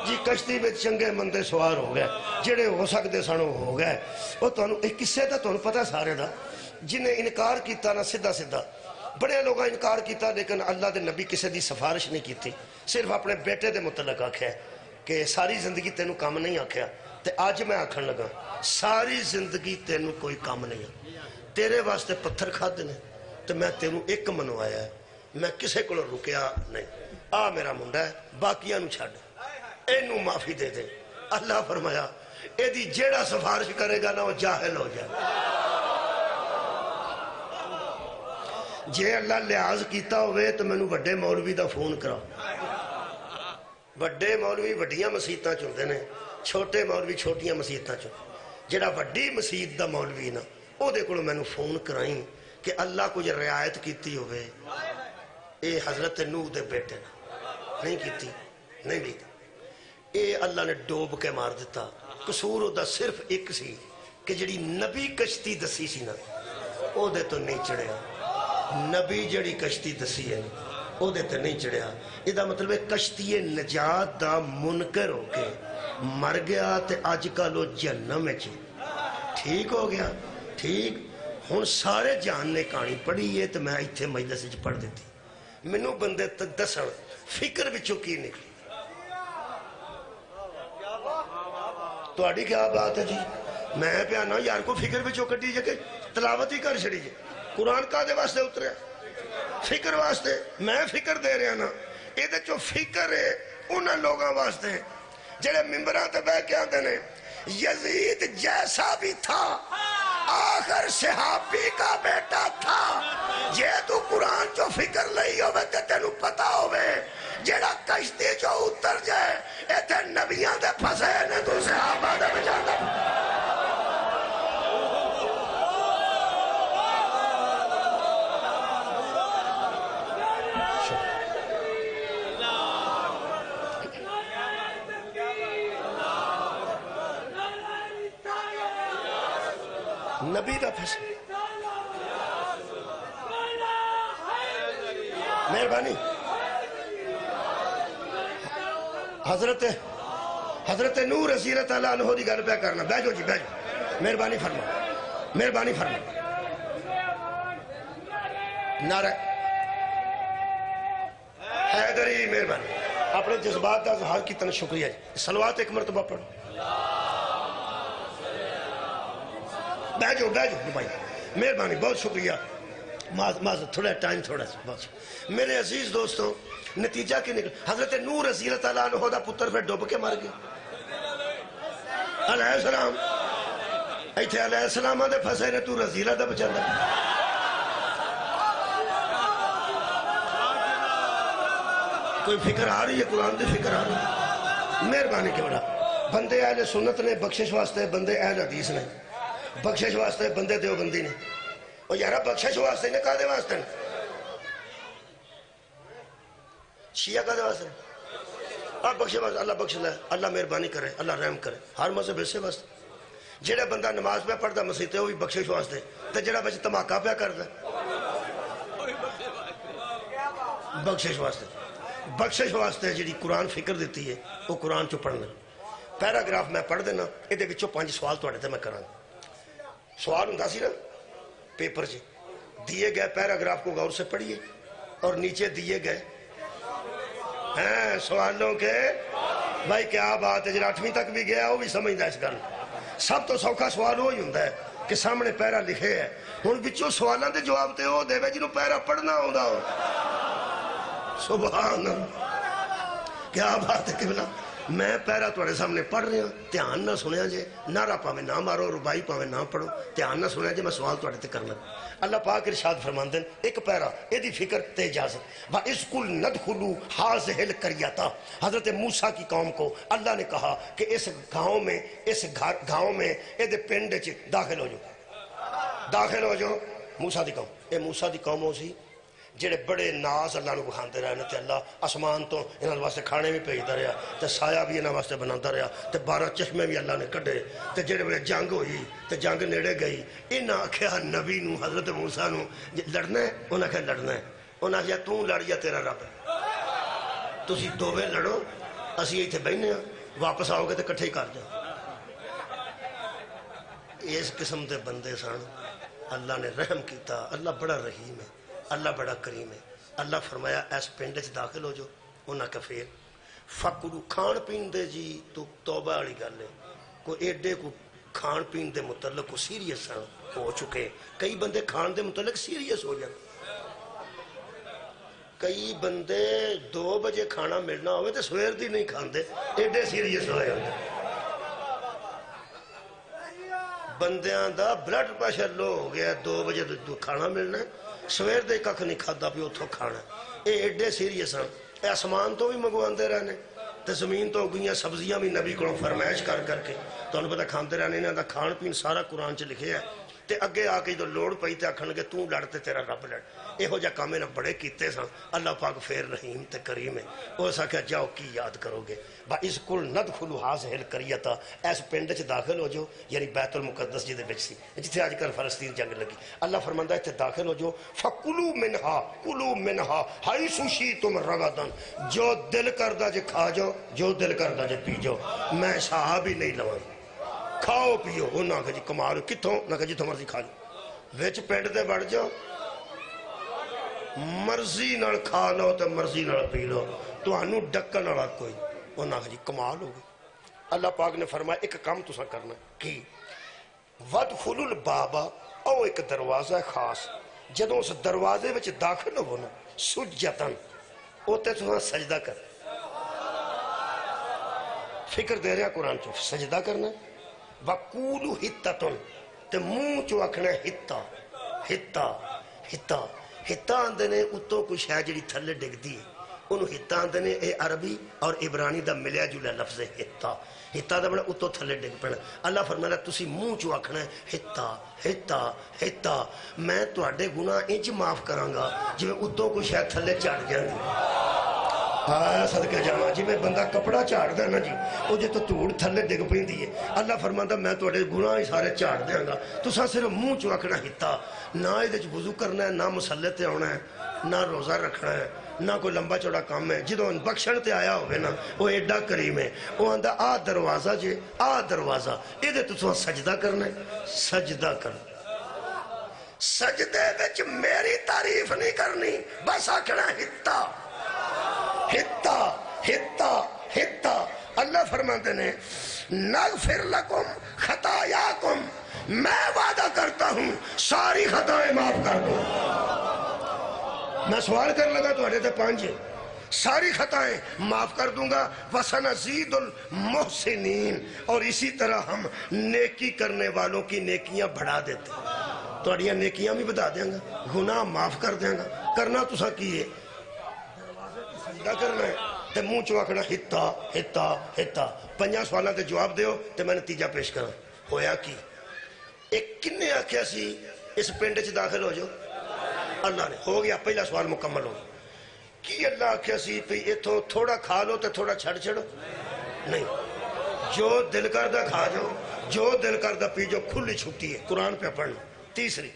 جی کشتی میں چنگے مندے سوار ہو گئے جڑے ہو سکتے سن ہو گئے. وہ ایک قصے دا تمہیں پتہ سارے دا جنہیں انکار کیتا نا سیدھا سیدھا بڑے لوگ انکار کیتا لیکن اللہ دے نبی کسی دی سفارش نہیں کیتی صرف اپنے بیٹے دے متعلق آکھیا کہ ساری زندگی تینوں کام نہیں آکھیا تے آج میں آکھن لگا ساری زندگی تینوں کوئی کام نہیں ہے تیرے واسطے پتھر کھا دینے تو میں تینوں ایک منوایا ہے میں کسے کو رکیا نہیں. آ میرا منڈا ہے باقیاں نو چھڑ اینو معافی دے دے. اللہ فرمایا اے دی جیڑا سفارش کرے گا نا وہ جاہل ہو جائے. جے اللہ لحاظ کیتا ہوئے تو میں نو بڑے مولوی دا فون کرا. بڑے مولوی وڈیاں مسیتاں چندے نے چھوٹے مولوی چھوٹیاں مسیتاں چند جڑا وڈی مسیت دا مولوی نا او دے کولوں مینوں فون کرائیں کہ اللہ کچھ رعایت کیتی ہوئے اے حضرت نوح دے بیٹے نہیں کیتی نہیں لیتی اے اللہ نے ڈوب کے مار دیتا قصور ہوتا صرف ایک سی کہ جڑی نبی کشتی دسی سی نا او دے تو نہیں چڑھیا نبی جڑی کشتی دسی ہے او دے تو نہیں چڑھیا یہ مطلب ہے کشتی نجات دا منکر ہو کے مر گیا تے آج کل وہ جہنم میں ٹھیک ہو گیا ٹھیک ہن سارے جان نے کہانی پڑھی ہے تو میں ایتھے مجلس وچ پڑھ دیتی مینوں بندے دسن فکر وچوں کی نکلی تہاڈی کیا بات ہے جی میں پیانا یار کو فکر وچوں کڈی جے کہ تلاوت ہی کر چھڑی جے قرآن کا دے واسطے اتریا فکر واسطے میں فکر دے رہا نا یہ جو فکر ہے انہاں لوگاں واسطے جڑے ممبراں تے بیٹھ کے آندے نے یزید جیسا بھی تھا آخر صحابی کا بیٹا تھا جے تو قرآن جو فکر لئی ہوئے تے تینوں پتا ہوئے جڑا کشتی جو اتر جائے ایتھے نبیاں دے پھسے نے تو صحابہ دے بچاتا نبی دا پھنس مہربانی حضرت نور رضی اللہ تعالیٰ عنہ دی گل پہ کرنا بیجو جی بیجو مہربانی فرما نعرہ حیدری مہربانی اپنے جذبات کا اظہار کی تن شکریہ جی صلوات ایک مرتبہ پڑھو بیجو بھائی مہربانی بہت شکریہ معذرت تھوڑا ٹائم تھوڑا سا بہت میرے عزیز دوستوں نتیجہ کی نکل حضرت نور رضی اللہ تعالیٰ عنہ دا پتر پھر ڈوب کے مر گیا علیہ السلام ایتھے علیہ السلام دے پھسے نے تو رضی اللہ دا بچانا کوئی فکر آ رہی ہے قرآن دے فکر آ رہی ہے مہربانی کے بڑا بندے اہل سنت نے بخشش واسطے بندے اہل حدیث نے بخشش واسطے بندے دیوبندی نے اور یارہ بخشش واسطے نے کہا دے واسطے شیعہ کہا دے واسطے آپ بخشش واسطے اللہ بخش لے اللہ مہربانی کرے اللہ رحم کرے ہر مذہب اسے واسطے جڑا بندہ نماز پہ پڑھتا مسیحتے وہ بھی بخشش واسطے تو جڑا بچ تماکہ پہ کرتا بخشش واسطے جڑی قرآن فکر دیتی ہے وہ قرآن چو پڑھنا پیراگراف میں پڑھ دینا یہ دے بچوں 5 سوال تو آڑے تھے میں کرانا سوال ہوں سی نا پیپر جی دیے گئے پیراگراف کو غور سے پڑھیے اور نیچے دیے گئے ہیں سوالوں کے بھائی کیا بات ہے جب 8ویں تک بھی گیا وہ بھی سمجھتا ہے اس گل سب تو سوکھا سوال وہی ہوں ہے کہ سامنے پیرا لکھے ہے ہوں بچوں سوالوں کے جواب تے وہ دے جنہوں پیرا پڑھنا ہوتا ہو سبحان اللہ کیا بات ہے قبلہ میں پیرا توڑے سامنے پڑھ رہے ہوں دھیان نہ سنیا جے نعرہ پاویں نہ مارو ربائی پاویں نہ پڑھو دھیان نہ سنیا جے میں سوال توڑے تے کرنا اللہ پاک ارشاد فرماندن ایک پیرا ایدی فکر تے اجازت وَإِسْكُلْ نَدْخُلُوا هَذِهِ الْقَرْيَةَ حضرت موسیٰ کی قوم کو اللہ نے کہا کہ اس گاؤں میں ایدے پنڈ چ داخل ہو جو موسیٰ دی قوم اے موسیٰ دی قوم ہو سی جڑے بڑے ناز اللہ نو بخاندے رہے تے اللہ اسمان تو انہاں واسطے کھانے بھی بھیجدا رہیا تے سایہ بھی انہاں واسطے بناندا رہیا تے 12 چشمے بھی اللہ نے کڈے تے جڑے بڑے جنگ ہوئی تے جنگ نیڑے گئی انہاں آکھیا نبی نو حضرت موسیٰ نو لڑنا ہے انہاں کہ لڑنا ہے انہاں کہیا تو لڑ یا تیرا رب تسی دوویں لڑو اسی ایتھے بیٹھنے ہاں واپس آؤ گے تے اکٹھے ہی کر جاؤ اس قسم دے بندے سن اللہ نے رحم کیتا اللہ بڑا رحیم ہے اللہ بڑا کریم ہے اللہ فرمایا ایس پنڈ چ داخل ہو جو انہاں کہ پھر فکرو کھان پین دے جی تو توبہ والی گل ہے کوئی ایڈے کو کھان پین دے متعلق کو سیریس ہو چکے کئی بندے کھان دے متعلق سیریس ہو جائے کئی بندے 2 بجے کھانا ملنا ہوئے تو سویر دی نہیں کھاندے ایڈے سیریس ہوئے ہوندے بندیاں دا بلڈ پریشر لو ہو گیا 2 بجے کھانا ملنا ہے سویر دے ککھ نہیں کھادا بھی اتھوں کھانا اے ایڈے سیریس ہیں اے آسمان تو بھی منگواندے رہنے تے زمین تو گئیاں سبزیاں بھی نبی کو فرمائش کر کے تو انہوں پتہ کھاندے رہنے انہاں دا کھان پین سارا قرآن چ لکھے ہے تے اگے آ کے جو لوڑ پئی تے آکھن گے تو لڑ تے تیرا رب لڑ یہو جا کام انہاں بڑے کیتے سن اللہ پاک پھر رحیم تے کریم ہے اس آکھیا جاؤ کی یاد کرو گے با اس کل ندخلوا هذه القرية اس پنڈ وچ داخل ہو جو یعنی بیت المقدس جے دے وچ سی جتھے اج کل فلسطین جنگ لگی اللہ فرماندا ہے تے داخل ہو جو فکلوا منها حيث شئتم رغدا جو دل کردا جے کھا جاؤ جو دل کردا جے پی جاؤ میں شاہ بھی نہیں لواں کھاؤ پیو انہاں کہ جی کمال کتھوں نہ کہ جتھوں مرضی کھا لو وچ پنڈ دے بڑھ جاؤ مرضی نال کھا لو تے مرضی نال پی لو تانوں ڈکن والا کوئی انہاں کہ جی کمال ہو گئی اللہ پاک نے فرمایا ایک کام تساں کرنا کی وَدْخُلُوا الْبَابَ او ایک دروازہ خاص جدوں اس دروازے وچ داخل ہو نا سجدن اوتے تساں سجدہ کر فکر دے رہا قرآن چو سجدہ کرنا وَقُولُوا حِتَّةٌ تے منہ چو آکھنا ہتا ہتا ہتا ہتا آندے نے اتوں کچھ ہے جڑی تھلے ڈگ دی انہوں ہتا آندے نے اے عربی اور عبرانی دا ملیا جلیا لفظ ہے ہتا ہتا دا بڑا اتوں تھلے ڈگ پڑا اللہ فرمایا تسی منہ چو آکھنا ہے ہتا ہتا ہتا میں تواڈے گناہ انج معاف کرانگا جو اتوں کچھ ہے تھلے چڑھ جاندی صدقہ جاواں جی میں بندہ کپڑا چاڑ دے نا جی او جے تو دھوڑ تھلے ڈگ پیندی ہے اللہ فرماندا میں تواڈے گناہ سارے چاڑ دیاں گا تساں صرف منہ چ آکھنا ہتا نہ اے وضو کرنا ہے نہ مصلی تے آنا ہے نہ روزہ رکھنا ہے نہ کوئی لمبا چوڑا کام ہے جدوں بخشن تے آیا ہوئے نا وہ ایڈا کریم ہے وہ آندا آ دروازہ جے آ دروازہ اے دے تساں سجدہ کرنا ہے سجدہ کرنا سجدے وچ میری تعریف نہیں کرنی بس آکھنا ہتا ہتا ہتا ہتا اللہ فرماتے ہیں نغفر لکم خطایاکم میں وعدہ کرتا ہوں ساری خطائیں معاف کر دوں میں سوال کر لگا تو اڑے تھے 5 ساری خطائیں معاف کر دوں گا وَسَنَزِيدُ الْمُحْسِنِينَ اور اسی طرح ہم نیکی کرنے والوں کی نیکیاں بڑھا دیتے ہیں تو اڑیاں نیکیاں بھی بتا دیں گا گناہ معاف کر دیں گا کرنا تو سا کیے سجدہ کرنا ہے تے منہ چو آکھنا ہتا ہتا ہتا 5 سوالاں تے جواب دیو تے میں نتیجہ پیش کرا ہویا کی ایک کنے آکھیا سی اس پنڈ چ داخل ہو جو اللہ نے ہو گیا پہلا سوال مکمل ہو کی اللہ آکھیا سی پہ ایتھوں تھوڑا کھا لو تے تھوڑا چھڑ چھڑو نہیں جو دل کردہ کھا جاؤ جو دل کردہ پی جو کھلی چھٹی ہے قرآن پہ پڑھنا تیسری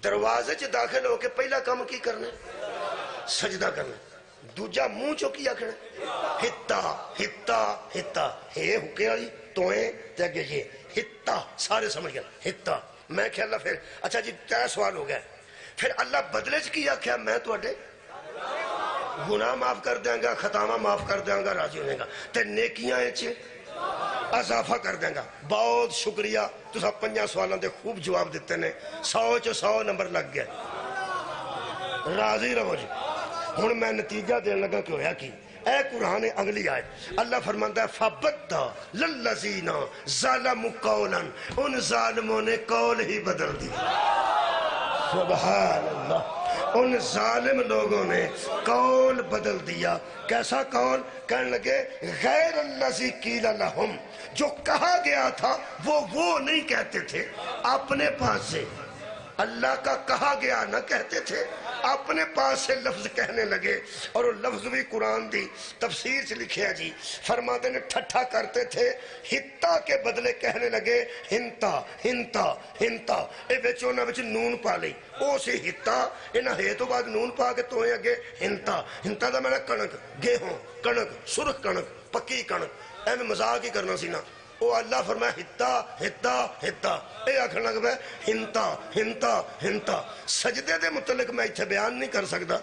دروازے چ داخل ہو کے پہلا کام کی کرنا سجدہ کرنا دوجا منہ چو کی آکھنا ہتا ہتا ہتا ہے حکے والی تویں تے اگے یہ ہتا سارے سمجھ گیا ہتا میں کہ اللہ پھر اچھا جی 3 سوال ہو گئے پھر اللہ بدلے چ کی آکھیا میں تواڈے گناہ معاف کر دیں گا خطاواں معاف کر دیں گا راضی ہونے گا تے نیکیاں اچ اضافہ کر دیں گا بہت شکریہ تسا 5 سوالاں دے خوب جواب دیتے نے 100 چ 100 نمبر لگ گئے راضی رہو جی ہن میں نتیجہ دین لگا کہ ہویا کی اے قرآن اگلی آیت اللہ فرماندا ہے فَبَدَّلَ الَّذِينَ ظَلَمُوا قَوْلًا ان ظالموں نے قول ہی بدل دیا سبحان اللہ ان ظالم لوگوں نے قول بدل دیا کیسا قول کہنے لگے غیر الذی قیل لہم جو کہا گیا تھا وہ نہیں کہتے تھے اپنے پاس سے اللہ کا کہا گیا نہ کہتے تھے اپنے پاس سے لفظ کہنے لگے اور وہ لفظ بھی قرآن دی تفسیر سے لکھے ہیں جی فرماتے نے ٹھٹھا کرتے تھے ہتا کے بدلے کہنے لگے ہنتا ہنتا ہنتا اے بیچو نہ بیچ نون پا لئی او سے ہتا انہ ہے تو بعد نون پا کے تو ہیں اگے ہنتا ہنتا دا میں نے کنک گیہوں کنک سرخ کنک پکی کنک اے میں مزاق ہی کرنا سی نا او اللہ فرمایا ہتا ہتا ہتا اے آکھن لگ پے ہنتا ہنتا ہنتا سجدے دے متعلق میں ایتھے بیان نہیں کر سکتا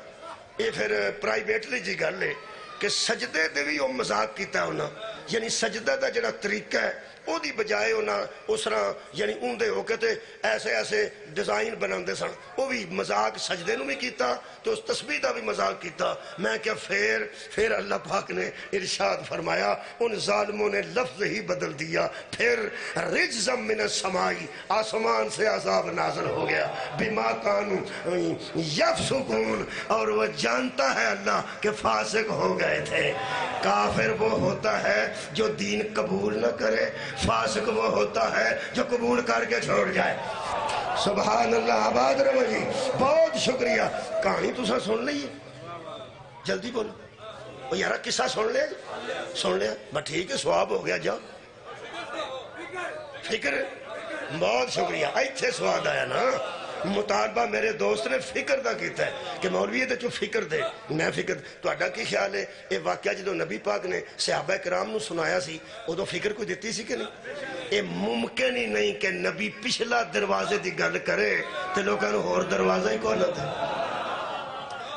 یہ پھر پرائیویٹلی جی گل ہے کہ سجدے دے بھی وہ مذاق کیتا ہونا یعنی سجدہ دا جڑا طریقہ ہے او دی بجائے ہونا اس طرح یعنی اون دے ہو کے تے ایسے ایسے ڈیزائن بناندے سن وہ بھی مذاق سجدے نو بھی کیتا تو اس تسبیح دا بھی مذاق کیتا میں کیا پھر اللہ پاک نے ارشاد فرمایا ان ظالموں نے لفظ ہی بدل دیا پھر رجزم من السمائی آسمان سے عذاب نازل ہو گیا بما کانوا یفسقون اور وہ جانتا ہے اللہ کہ فاسق ہو گئے تھے کافر وہ ہوتا ہے جو دین قبول نہ کرے فاسق وہ ہوتا ہے جو قبول کر کے چھوڑ جائے. سبحان اللہ. آباد رہو جی. بہت شکریہ. کہانی تسا سن لئی ہے؟ جلدی بولو. وہ یارا قصہ سن لیا بس ٹھیک ہے ثواب ہو گیا. جاؤ فکر. بہت شکریہ. ایتھے سواد آیا نا. مطالبہ میرے دوست نے فکر دا کیتا ہے کہ مولوی تے جو فکر دے. میں فکر تہاڈا کی خیال ہے یہ واقعہ جدو نبی پاک نے صحابہ کرام نو سنایا سی ادو فکر کوئی دیتی سی کہ نہیں؟ یہ ممکن ہی نہیں کہ نبی پچھلا دروازے دی گل کرے تے لوگاں نو ہور دروازہ ہی کون ہوتا.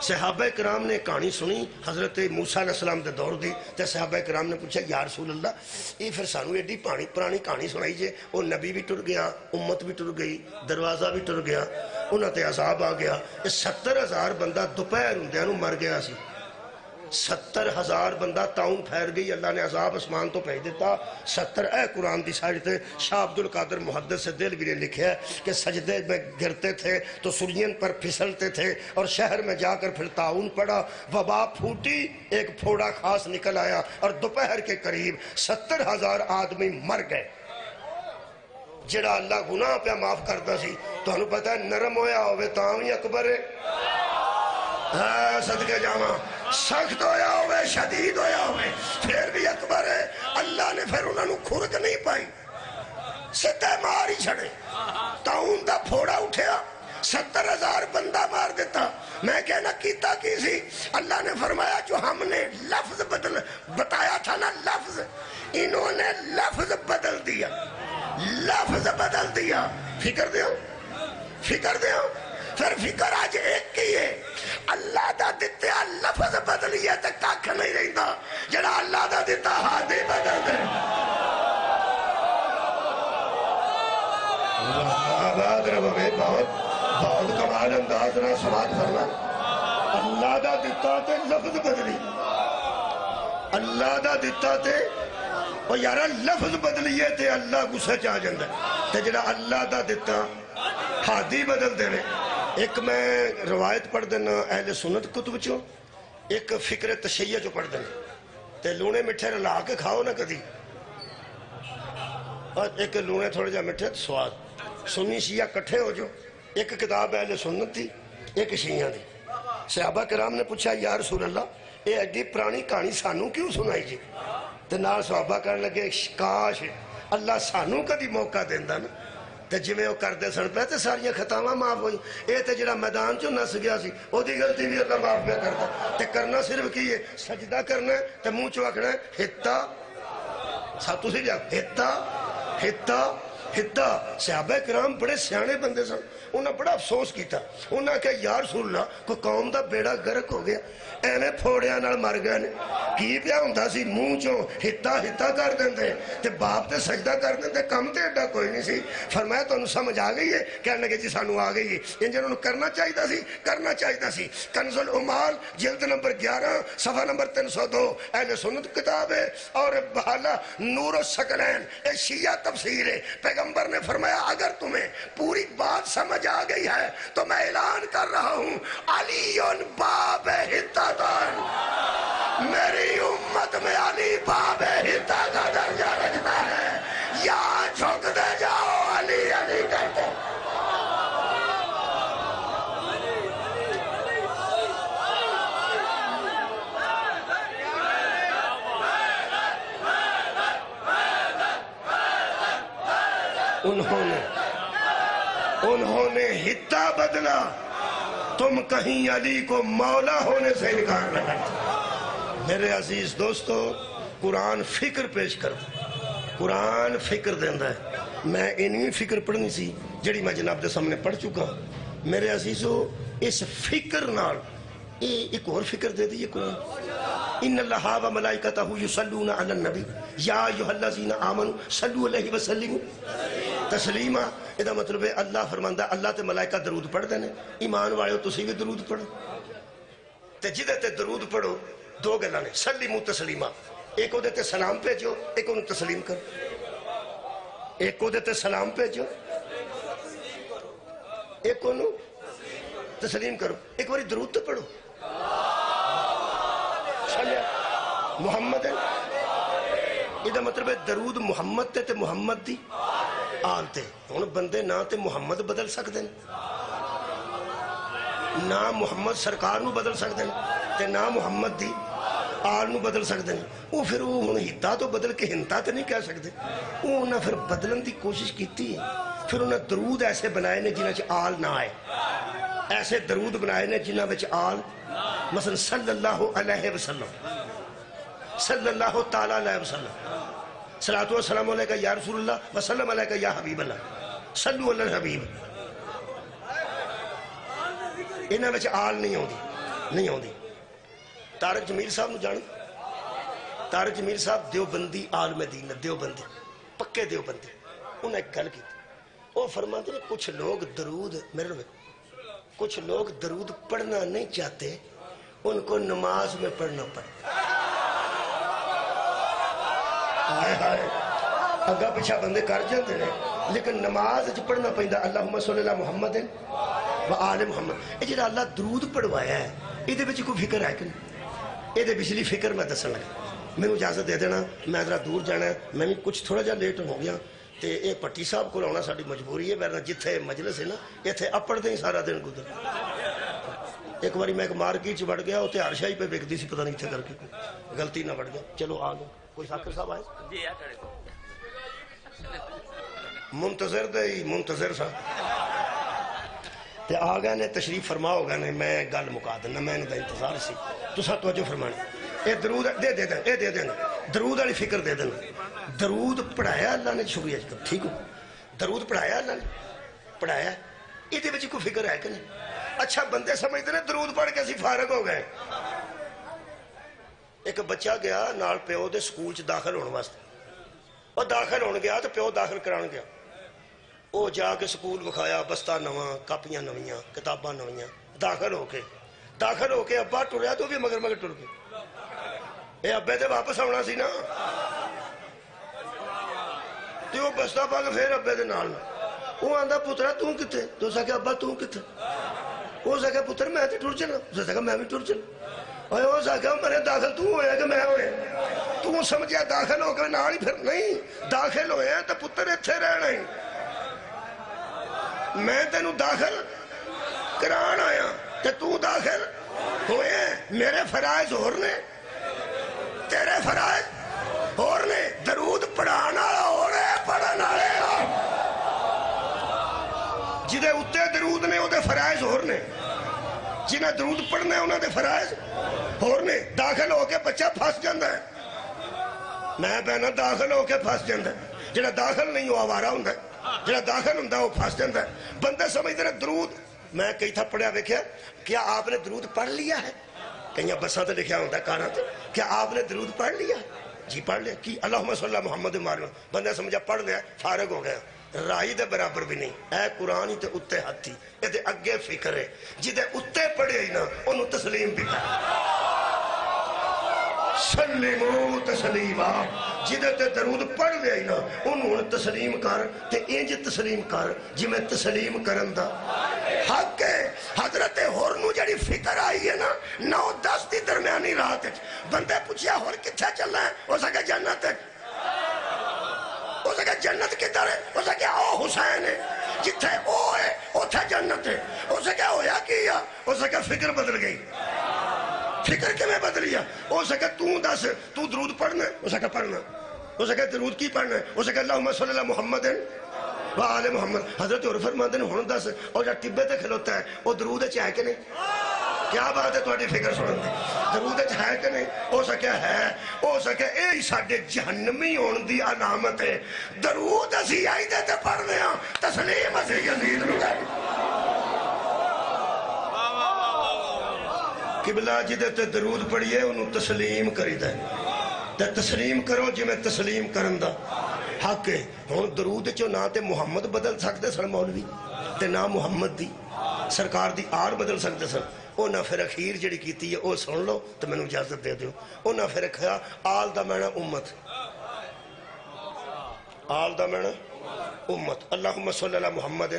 صحابہ کرام نے کہانی سنی حضرت موسیٰ علیہ السلام دے دور دی تے صحابہ کرام نے پوچھا یا رسول اللہ یہ پھر سانو ایڈی پرانی کہانی سنائی جے. وہ نبی بھی ٹر گیا, امت بھی ٹر گئی, دروازہ بھی ٹر گیا, انہاں تے عذاب آ گیا. 70,000 بندہ دوپہر ہوندیاں نو مر گیا سی. 70,000 بندہ تاؤن پھیر گئی. اللہ نے عذاب اسمان تو بھیج دیتا. 70 اے قرآن دی سائٹ تے شاہ عبد القادر محدث سے دل بھی نے لکھا ہے کہ سجدے میں گرتے تھے تو سرین پر پھسلتے تھے اور شہر میں جا کر پھر تاؤن پڑا. وبا پھوٹی, ایک پھوڑا خاص نکل آیا اور دوپہر کے قریب 70,000 آدمی مر گئے. جڑا اللہ گناہ پہ معاف کرتا سی تو انہوں پتہ ہے نرم ہویا ہوئے تاؤں اکبر ہے. صدقے جاواں سخت ہویا ہوئے شدید ہویا ہوئے پھر بھی اکبر ہے. اللہ نے پھر انہوں نے کھرک نہیں پائی, سدھے مار ہی چھڑے. تاؤن دا پھوڑا اٹھیا, 70,000 بندہ مار دیتا. میں کہنا کیتا کی سی؟ اللہ نے فرمایا جو ہم نے لفظ بتایا تھا نا لفظ, انہوں نے لفظ بدل دیا. لفظ بدل دیا. فکر دیو پھر فکر آج ایک کی ہے. اللہ دا دیتا لفظ بدلیے تے کاکھ نہیں رہتا. جڑا اللہ دا دیتا ہاتھ بدل دے. آباد رہو میں بہت کمال انداز نہ سماعت کرنا. اللہ دا دیتا تے لفظ بدلی. اللہ دا دیتا تے اور یارا لفظ بدلیے تے اللہ غصہ چاہ جاندہ تے جڑا اللہ دا دیتا ہادی بدل دے. ایک میں روایت پڑھ دینا اہل سنت کتب چوں, ایک فکر تشیع چوں پڑھ دینا تے لونے مٹھے رلا کے کھاؤ نہ کدی, اور ایک لونے تھوڑے جا مٹھے سواد. سنی شیعہ کٹھے ہو جو. ایک کتاب اہل سنت تھی ایک شیعہ دی. صحابہ کرام نے پوچھا یا رسول اللہ یہ ایڈی پرانی کہانی سانوں کیوں سنائی جی؟ تے نال صحابہ کرنے لگے کاش اللہ سانوں کدی موقع دیندہ نا تے جویں وہ کردے سن پہ تے ساریاں خطاواں معاف ہوئی. اے تے جڑا میدان چوں نس گیا سی او دی غلطی بھی اللہ معاف پہ کرتا. تے کرنا صرف کی ہے سجدہ کرنا ہے تے منہ چوں آکھنا ہے ہتا. ساتھ تسی جا ہتا. صحابہ کرام بڑے سیانے بندے سن. انہاں بڑا افسوس کیتا. انہاں کہا یا رسول اللہ کوئی قوم دا بیڑا گرک ہو گیا, اینے پھوڑیاں نال مر گئے نے. کی پیا ہوندا سی منہ چوں ہتا کر دیندے تے باپ تے سجدہ کر دیندے, کم تے ایڈا کوئی نہیں سی. فرمایا تانوں سمجھ آ گئی ہے؟ کہنے لگے جی سانوں آ گئی ہے. انج انہوں کرنا چاہیدا سی. کنز العمال جلد نمبر 11 صفحہ نمبر 302 اہل سنت کتاب ہے. اور بحالہ نور الثقلین اے شیعہ تفسیر ہے. پیغمبر نے فرمایا اگر تمہیں پوری بات سمجھ آ گئی ہے تو میں اعلان کر رہا ہوں علی باب ہدایت. میری امت میں علی باب ہدایت کا درجہ رکھتا ہے. یا جھکتے جاؤ علی کرتے. انہوں نے ہتا بدلا, تم کہیں علی کو مولا ہونے سے انکار نہ کرتے. میرے عزیز دوستو قرآن فکر پیش کرتا, قرآن فکر دیندہ ہے. میں انہی فکر پڑھنی سی جڑی میں جناب دے سامنے پڑھ چکا. میرے عزیزو اس فکر نال ایک اور فکر دے دیئے قرآن. ان اللہ و ملائکتہ یصلون علی النبی یا ایھا الذین آمنوا صلوا علیہ وسلموا تسلیما. یہ مطلب ہے اللہ فرماندہ اللہ تے ملائکہ درود پڑھ دینے. ایمان والے تسی بھی درود پڑھو تے جدے تے درود پڑھو دو گلاں نے سلیمو تسلیما. ایک وہ تے سلام بھیجو, ایک انہوں تسلیم کرو. ایک وہ تے سلام بھیجو, ایک انہوں تسلیم کرو. ایک باری درود تو پڑھو محمد یہ مطلب ہے درود محمد تے محمد دی آل تے. ہن بندے نہ تے محمد بدل سکتے ہیں نہ محمد سرکار نو بدل سکتے ہیں تے نہ محمد دی آل نو بدل سکتے ہیں. وہ پھر وہ ہن ہتا تو بدل کے ہنتا تے نہیں کہہ سکتے. وہ انہاں پھر بدلن دی کوشش کیتی ہے. پھر انہاں درود ایسے بنائے نے جنہاں چ آل نہ آئے. ایسے درود بنائے نے جنہاں وچ آل مثلا صلی اللہ علیہ وسلم صلی اللہ تعالی علیہ وسلم صلاۃ و سلام علیکہ یا رسول اللہ وسلم علیکہ یا حبیب اللہ صلو علی الحبیب. انہاں وچ آل نہیں ہوندی. طارق جمیل صاحب نو جان طارق جمیل صاحب دیوبندی عالم دین دیوبندی پکے دیوبندی. انہاں ایک گل کی وہ فرماتے ہیں کچھ لوگ درود میرے کچھ لوگ درود پڑھنا نہیں چاہتے ان کو نماز میں پڑھنا پڑتا. اگا پچھا بندے کر جاتے ہیں لیکن نماز پڑھنا پہندا اللہم صلی اللہ محمد و آل محمد. یہ جڑا اللہ درود پڑھوایا ہے یہ وچ کوئی فکر ہے کہ نہیں؟ یہ پچھلی فکر میں دسن لگا. میرے اجازت دے دینا میں ذرا دور جانا ہے. میں بھی کچھ تھوڑا جا لیٹ ہو گیا تے یہ پٹی صاحب کو آنا ساری مجبوری ہے. ورنہ جتھے مجلس ہے نا اتنے اپڑتے ہی سارا دن گزر. ایک باری میں ایک مارکیٹ چ وڑ گیا اتنے ہر شاہی پہ وکتی سی پتہ نہیں اتنے کر کے غلطی نہ وڑ گیا. چلو آ گیا. کوئی ساکر صاحب آئے منتظر دے منتظر صاحب تے آ گئے نے تشریف فرما ہو گئے نے. میں گل مکا دینا میں انہوں دا انتظار سی. تساں توجہ فرمانی اے درود دے دینا درود والی فکر دے دینا. درود پڑھایا اللہ نے شکریہ جی ٹھیک ہو. درود پڑھایا اللہ نے پڑھایا یہ کوئی فکر ہے کہ نہیں؟ اچھا بندے سمجھتے ہیں درود پڑھ کے اسی فارغ ہو گئے. ایک بچہ گیا نال پیو دے سکول چ داخل ہونے واسطے. اور داخل ہونے گیا تو پیو داخل کران گیا. وہ جا کے سکول وکھایا بستہ نواں کاپیاں نویاں کتاباں نویاں. داخل ہو کے ابا ٹریا تو بھی مگر ٹر گیا. یہ ابے تے واپس آنا سی نا تو وہ بستہ پا کے پھر ابے دے نال. وہ آندا پترا تو کتے؟ تو اس آخیا ابا تو کتے؟ وہ آخیا پتر میں تے ٹر چلا. اس آخیا میں بھی ٹر چلا. اور اس آخیا میرے داخل تو ہویا کہ میں ہوئے؟ تو سمجھیا داخل ہو کے نال ہی پھر نہیں داخل ہوئے تو پتر اتھے رہنا ہی. میں تینوں داخل کران آیا تے تو داخل ہوئے. میرے فرائض اور نے تیرے فرائض اور نے. درود پڑھانا اور ہے پڑھن والے جدے اتے درود نے وہ فرائض اور نے. جنہیں درود پڑھنے انہوں دے فرائض اور نے. داخل ہو کے بچہ پھنس جاندہ ہے. میں بہنا داخل ہو کے پھنس جاندہ ہے. جنہ داخل نہیں وہ آوارہ ہوندہ ہے. جنہ داخل ہوندہ وہ پھنس جاندہ ہے. بندے سمجھتے ہیں درود میں کئی تھا پڑھیا ویکھیا کیا آپ نے درود پڑھ لیا ہے؟ کہیں بساں تے لکھیا ہوندہ ہے کاراں تے کیا آپ نے درود پڑھ لیا ہے؟ جی پڑھ لیا. کی اللہم صلی اللہ محمد مارو. بندہ سمجھا پڑھ لیا فارغ ہو گیا. رائی دے برابر بھی نہیں. اے قرآن ہی تے اتے ہاتھی اے تے اگے فکر ہے. جدے اتے پڑھے ہی نا انہوں تسلیم بھی کر سلیمو تسلیمہ. جدے تے درود پڑھ لیا ہی نا انہوں تسلیم کر تے انج تسلیم کر جی میں تسلیم کرن دا حق ہے. حضرت ہورنو جڑی فکر آئی ہے نا 9-10 دی درمیانی رات بندے پوچھیا ہور کتھے چلنا ہے؟ ہو سکے جنت ہے. ہو سکے جنت کدھر ہے؟ ہو سکے او حسین ہے جتھے او ہے اتھے جنت ہے. ہو سکے ہویا کیا ہو سکے فکر بدل گئی. فکر کے میں بدلیا. ہو سکے تو دس تو درود پڑھنا ہو سکے پڑھنا. ہو سکے درود کی پڑھنا ہو سکے اللہم صلی اللہ محمد و آل محمد. حضرت اور فرماتے ہیں ہن دس اور جا ٹبے تے کھلوتا ہے وہ درود ہے کہ نہیں؟ کیا بات ہے تھوڑی فکر سنن دی. درود ہے کہ نہیں؟ ہو سکے ہے. ہو سکے اے ساڈے جہنمی ہون دی علامت ہے. درود اسی آئی دے تے پڑھنے ہاں تسلیم اسی یزید نو گئے. قبلہ جدے تے درود پڑھیے انہوں تسلیم کری دے. تے تسلیم کرو جی میں تسلیم کرن دا حق ہے. ہن درود چو نہ تے محمد بدل سکتے سن مولوی تے نہ محمد دی سرکار دی آر بدل سکتے سن. او نہ پھر اخیر جڑی کیتی ہے او سن لو تو میں نے اجازت دے دیو. او نہ پھر کھیا آل دا معنی امت. آل دا معنی امت. اللہم صلی اللہ محمد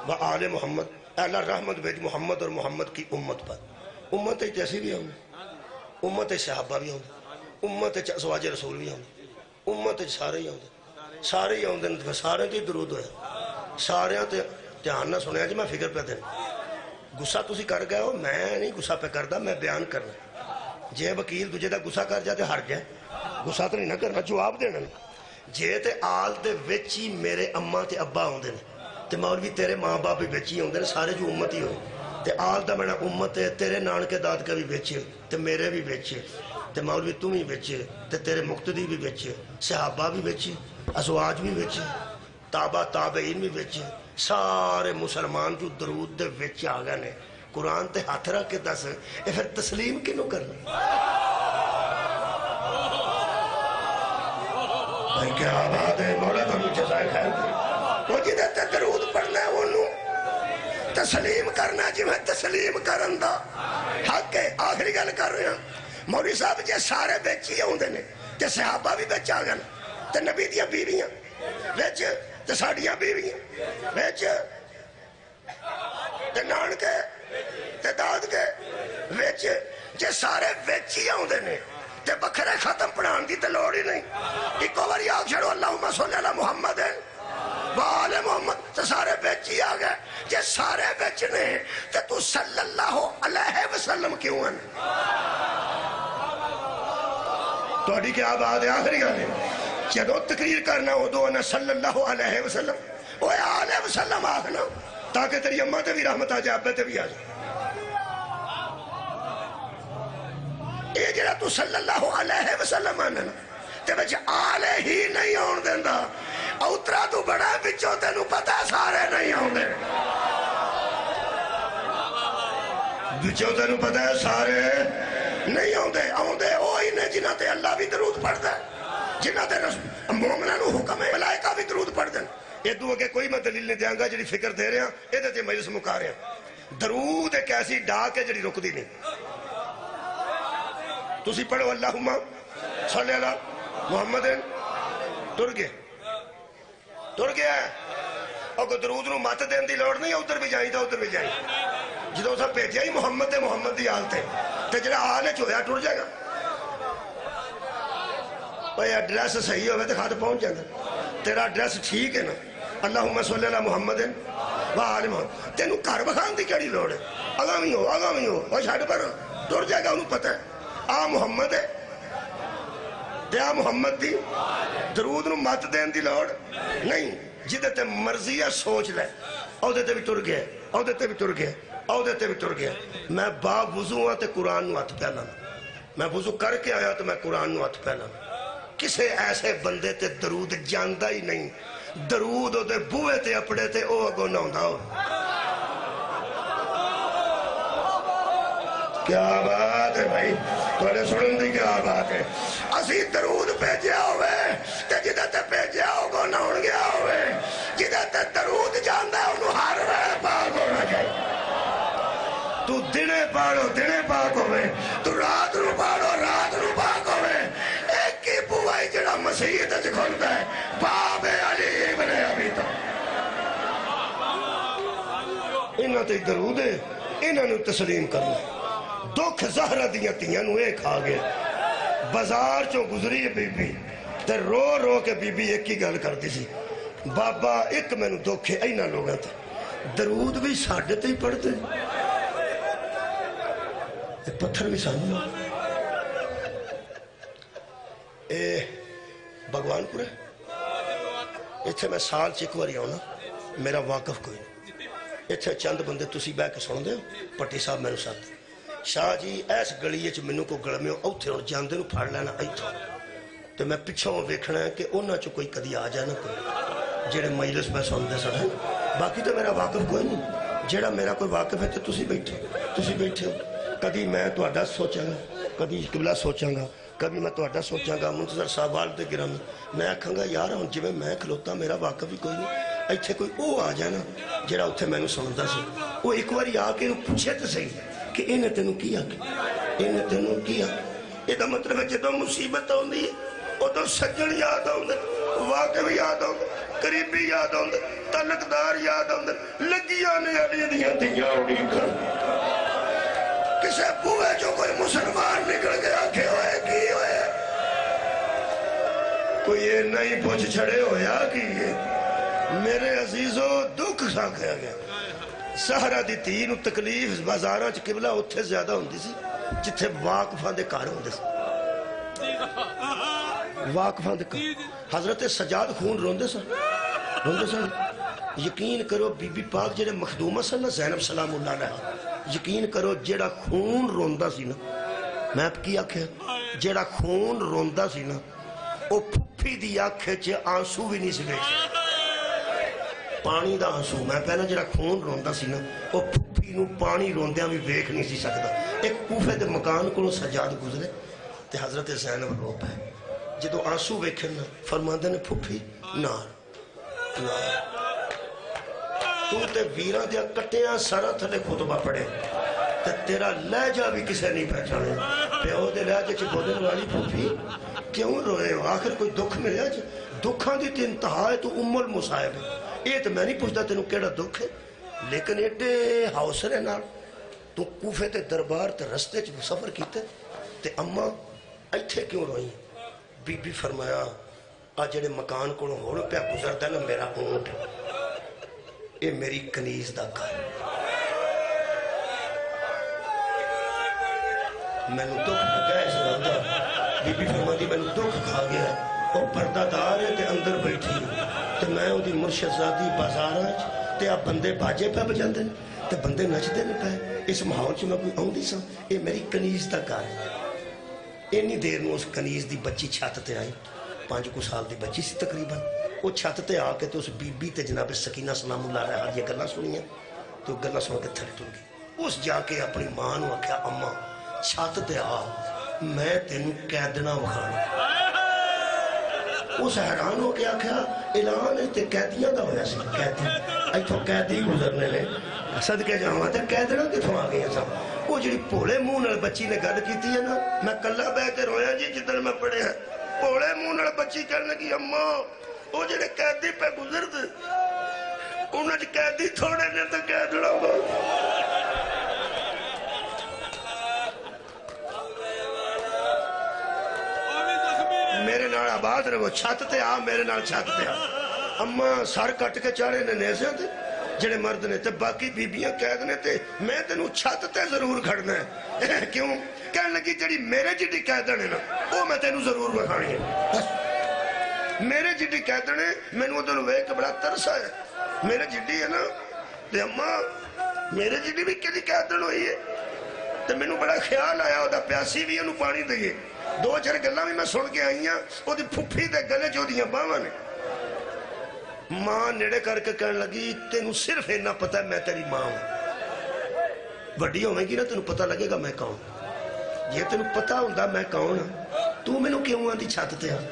و آل محمد. اے اللہ رحمت بھیج محمد اور محمد کی امت پر. امت ایسی بھی ہوں امت صحابہ بھی ہوں امت ازواج رسول بھی ہوں امت سارے ہی آتے سارے ہی آتے ہیں سارے تے درود ہویا سارے تے دھیان نہ سنیا جی میں فکر پہ دینا گسا تسی کر گئے ہو میں نہیں گسا پہ کردا میں بیان کرنا جے وکیل تجھے دا گسا کر جائے تے ہر جائے گسا تو نہیں نہ کرنا جواب دینا جے تے آل دے وچی میرے اماں تے ابا ہوندے نے تے مولوی تیرے ماں باپ بھی وچی ہوندے نے سارے جو امت ہی ہوئے تے آل دا بڑا امت ہے تیرے نانکے دادکے بھی وچے تے میرے بھی وچے تے مولوی تم ہی وچے تے تیرے مقتدی بھی وچے صحابہ بھی وچے ازواج بھی وچے تابع تابعین بھی وچے سارے مسلمان جو درود دے وچ آ گئے نے قرآن تے ہاتھ رکھ کے دس اے پھر تسلیم کینوں کرنا بھائی کیا بات ہے مولا تمہیں جزائے خیر کرے وہ جدہ تے درود پڑھنا ہے انہوں تسلیم کرنا جی میں تسلیم کرندہ حق ہے آخری گل کر رہے ہیں مولوی صاحب جے سارے بیچی ہوندے نے تے صحابہ بھی بیچ آ گئے تے نبی دیاں بیویاں بیچ تے ساڑیاں بیویاں بیچ تے نانکے تے دادکے بیچ جے سارے بیچی ہوندے نے تے بکھرے ختم پڑھان دی تے لوڑ ہی نہیں ایک واری آگ چھڑو اللہم صلی اللہ محمد وآل محمد تے سارے بیچی آ گئے جے سارے بیچنے تے تو صلی اللہ علیہ وسلم کیوں ہیں تو اڈی کیا بات ہے آخری گانے جدو تقریر کرنا ہو دو انا صلی اللہ علیہ وسلم وہ علیہ وسلم آخنا تاکہ تیری اممہ تے بھی رحمت آ جائے ابے تے بھی آ جائے اے جڑا تو صلی اللہ علیہ وسلم آنا تے بچے آلے ہی نہیں آن دیندہ اوترا تو بڑا بچوں تے نو پتا سارے نہیں آن دے بچوں تے نو پتا سارے نہیں آن دے اوہی نے جنہ تے اللہ بھی درود پڑھ دے جنہ تے مومنہ نو حکم ہے ملائکہ بھی درود پڑھ دیں یہ دو اگے کوئی میں دلیل نہیں دیاں گا جڑی فکر دے رہے ہیں یہ دیتے مجلس مکا رہے ہیں درود ایک ایسی ڈاک ہے جڑی رک دی نہیں تسی پڑھو اللہم صلی اللہ محمد ٹر گئے اور کو درود نو مات دین دی لوڑ نہیں ادھر بھی جائیں ادھر بھی جائیں جدو سب پیجیا ہی محمد دی آلتے تے جڑا آلے چویا ٹر جائے گا بھئی ایڈریس صحیح ہوئے تے خط پہنچ جائے گا تیرا ایڈریس ٹھیک ہے نا اللہم صلی اللہ محمد وآل محمد تینوں کار بخان دی کیڑی لوڑ ہے اگامی ہو وہ چھاڑ پر ٹر جائے گا انہوں پتہ ہے آ محمد ہے دیا محمد دی درود نو مات دین دی لوڑ نہیں جدے تے مرضی ہے سوچ لے او دیتے بھی ٹر گئے میں با وضو ہاں تے قرآن نو ہاتھ پہلا میں وضو کر کے آیا تو میں قرآن نو ہاتھ پہلا کسے ایسے بندے تے درود جاندہ ہی نہیں درود او دے بوئے تے اپڑے تے او اگو نہ ہوندہ ہو کیا بات ہے بھائی توڑے سنن دی کیا بات ہے اسی درود پیجیا ہوئے تے جدہ تے پیجیا ہوگا نہ ہون گیا ہوئے جدہ تے درود جاندہ ہے انہوں ہار رہے پاک ہونا چاہیے تو دنے پاک ہوئے تو رات نو پاک ہوئے ایک کی بوائی جڑا مسیح تے کھلتا ہے باب علی ابن ابی طالب انہاں تے درود ہے انہاں نو تسلیم کرنا دکھ زہرہ دیاں تیاں نو ایک آگے بازار چو گزری بی بی تے رو کے بی بی ایک ہی گل کر دی سی بابا ایک میں نو دکھے اینا لوگاں تھے درود بھی ساڑھے تے ہی پڑھتے پتھر بھی سامنے بھگوان پورے اتھے میں سال چکواری آؤں نا میرا واقف کوئی نہیں اتھے چند بندے تسی بے کے سن دے ہو پٹی صاحب میں نو ساتھ شاہ جی ایس گلیے چ منو کو گڑ میں اوتھے اور جاندے نو پھاڑ لینا ایتھا تو میں پچھوں ویکھنا ہے کہ انہاں چو کوئی کدی آ جائے نا کوئی جڑے مجلس میں سن دے سن باقی تو میرا واقف کوئی نہیں جڑا میرا کوئی واقف ہے تو تسی بیٹھے ہو کدی میں تو اڈا سوچاں گا کدی قبلہ سوچاں گا کبھی میں تو اڈا سوچاں گا منتظر صاحب والدے گرام میں آکھاں گا یار ہوں جی میں کھلوتا میرا واقف ہی کوئی نہیں ایتھے کوئی او آ جائے نا جڑا اتھے میں نو سندا سی وہ ایک واری آ کے پوچھے تو صحیح کہ انہیں تینوں کیا یہ دا مطلب ہے جدو مصیبت ہوندی ہے ادو سجن یاد ہوندے واقف یاد ہوندے قریبی یاد ہوندے تعلقدار یاد ہوندے لگیاں نے علی دیاں دیاں اڑی کر کسے بوئے جو کوئی مسلمان نکل گیا کہ ہوئے کی ہوئے کوئی یہ نہیں پوچھ چھڑے ہویا کہ میرے عزیزو دکھ ساکھیا گیا سہرہ دی تین تکلیف بازاراں چ قبلہ اتھے زیادہ ہوندی سی جتھے واقفاں دے کار ہوندے سی واقفاں دے کار حضرت سجاد خون روندے سن یقین کرو بی بی پاک جڑے مخدومہ سن نا زینب سلام اللہ علیہ یقین کرو جڑا خون روندا سی نا میں آپ کی آنکھیں جڑا خون روندا سی نا او پھپھی دی آنکھیں چے آنسو بھی نہیں سی بیچ پانی دا آنسو میں پہنا جڑا خون روندا سی نا او پھپھی نو پانی روندیاں بھی ویکھ نہیں سی سکدا ایک کوفے دے مکان کو سجاد گزرے تے حضرت زینب رو پے جدو آنسو ویکھن نا فرماندے نے پھپھی نار تو تے ویران دیا کٹیاں سارا تھلے خطبہ پڑے تے تیرا لہجہ بھی کسے نہیں پہچانے پیو دے لہجے چھ بودن والی پھوپھی کیوں روئے ہو آخر کوئی دکھ ملیا جی دکھاں دی تے انتہا ہے تو المصائب ہے یہ تو میں نہیں پوچھتا تینوں کیڑا دکھ ہے لیکن ایڈے حوصلے نال تو کوفے تے دربار تے رستے چھ سفر کیتے تے اماں ایتھے کیوں روئی بی بی فرمایا آج جڑے مکان کو ہوڑ پہ گزرتا نا میرا اونٹ اے میری کنیز دا گھر میں نے دکھ لگا اس لگا بی بی فرماتی میں نے دکھ کھا گیا اور پردہ دار ہے تے اندر بیٹھی تے میں ہوں دی مرشد زادی بازار آج تے آپ بندے باجے پہ بجاندے تے بندے نچدے نہیں پہ اس ماحول چ میں کوئی آؤں دی سا اے میری کنیز دا گھر اینی دیر میں اس کنیز دی بچی چھت تے آئی 5 سال دی بچی سی تقریباً وہ چھت تے آ کے تو اس بی بی تے جناب سکینہ سلام اللہ علیہ یہ گلاں سنیاں تو گلاں سن کے تھک ٹر گئی اس جا کے اپنی ماں نو آکھیا اماں چھت تے آ میں تینوں قیدنا وکھانا اس حیران ہو کے آکھیا اعلان تے قیدیاں دا ہویا سی قیدی ایتھوں قیدی گزرنے لے صدقے جاواں تے قیدنا کتھوں آ گئے سن وہ جڑی بھولے منہ نال بچی نے گل کیتی ہے نا میں کلا بیٹھ کے رویا جی جدھر میں پڑھیا بھولے منہ نال بچی کہنے لگی اماں وہ جڑے قیدی پہ گزر دے انہاں چ قیدی تھوڑے نے تے قیدنا ہو میرے نال آباد رہو چھت تے آ میرے نال چھت تے آ اماں سر کٹ کے چاڑے نے نیزے تے جڑے مرد نے تے باقی بیبیاں قید نے تے میں تینوں چھت تے ضرور کھڑنا ہے کیوں کہنے لگی جڑی میرے جڑی قیدن ہے نا وہ میں تینوں ضرور بکھانی ہے میرے جڑی قیدن ہے میں نے ادھر ویک بڑا ترس ہے میرے جڑی ہے نا تے اماں میرے جڑی بھی کدی قیدن ہوئی ہے تے میں نے بڑا خیال آیا وہ پیاسی بھی انہوں پانی دئیے 2-4 گلاں بھی میں سن کے آئی ہیں وہ دی پھپھی دے گلے جو دیاں باواں نے ماں نیڑے کر کے کہنے لگی تینوں صرف اینا پتہ ہے میں تیری ماں ہوں وڈی ہوئیں گی نا تینوں پتہ لگے گا میں کون یہ تینوں پتہ ہوندہ میں کون تو میں نے کیوں آن دی چھت تے ہاں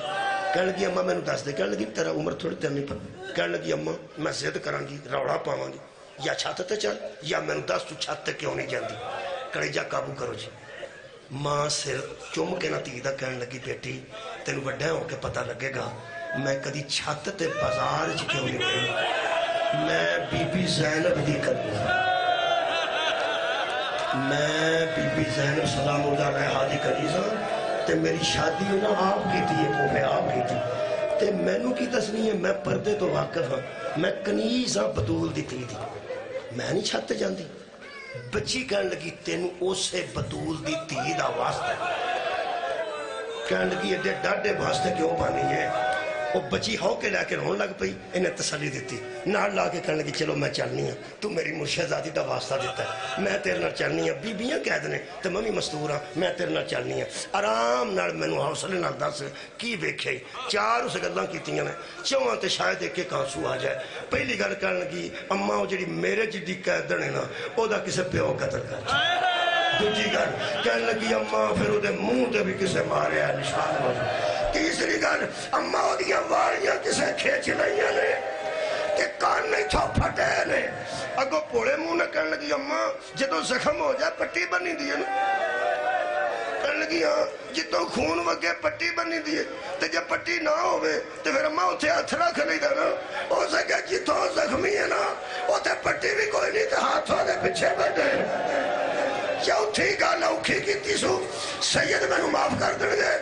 کہنے لگی اماں میں نے دس دے کہنے لگی تیرا عمر تھوڑی تیر نہیں پر کہنے لگی اماں میں زد کران گی روڑا پاواں گی یا چھت تے چل یا میں نے دس تو چھت تے کیوں نہیں جاندی کڑیجا قابو کرو جی ماں سر چوم کے نہ تیدہ کہنے لگی بیٹی تینوں بڑھے ہو کے پتہ لگے گا میں کدی چھت تے بازار چ کیوں نہیں گئی میں بی بی زینب دی کروں میں بی بی زینب سلام اللہ علیہ دی کنیزاں تے میری شادی ہونا آپ کی تھی وہ میں آپ کی تھی تے میں نو کی دسنی ہے میں پردے تو واقف ہاں میں کنیزاں بطول دی تھی میں نہیں چھت تے جاندی بچی کہنے لگی تینوں اسے بطول دی تھی دا واسطہ کہنے لگی ایڈے ڈاڈے واسطے کیوں بانی ہے وہ بچی ہو کے لے کے رون لگ پئی انہیں تسلی دیتی نال لا کے کہنے لگی چلو میں چلنی ہوں تو میری مرشدزادی دا واسطہ دیتا ہے میں تیرے نال چلنی ہوں بیبیاں قید نے تو ممی مستور ہاں میں تیرے نال چلنی ہوں آرام نال مینوں حوصلے نال دس کی ویکھے 4 اس گلاں کیتیاں نے 4 تے شاید ایک آنسو آ جائے پہلی گل کہنے لگی اماں وہ جڑی میرے جڑی قیدن ہے نا او دا کسے پیو قتل کر دوجی گل کہنے لگی اماں پھر وہ دے منہ تے بھی کسے مارے ہے نشان موجود تیسری گل اماں وہ دیا واریاں کسے کھیچ لائیاں نے کہ کان نہیں تھو پھٹے نے اگو پوڑے منہ نے کہنے لگی اماں جدو زخم ہو جائے پٹی بنی دیئے نا کہنے لگی ہاں جتو خون وگے پٹی بنی دیئے تے جب پٹی نہ ہوئے تو پھر اماں اتھے اتھرا کھلی دا نا ہو سکے جتو زخمی ہے نا اتھے پٹی بھی کوئی نہیں تھا ہاتھوں دے پچھے بیٹھے چوتھی گل اوکھی کیتی سو سید میں نو معاف کر دیں گے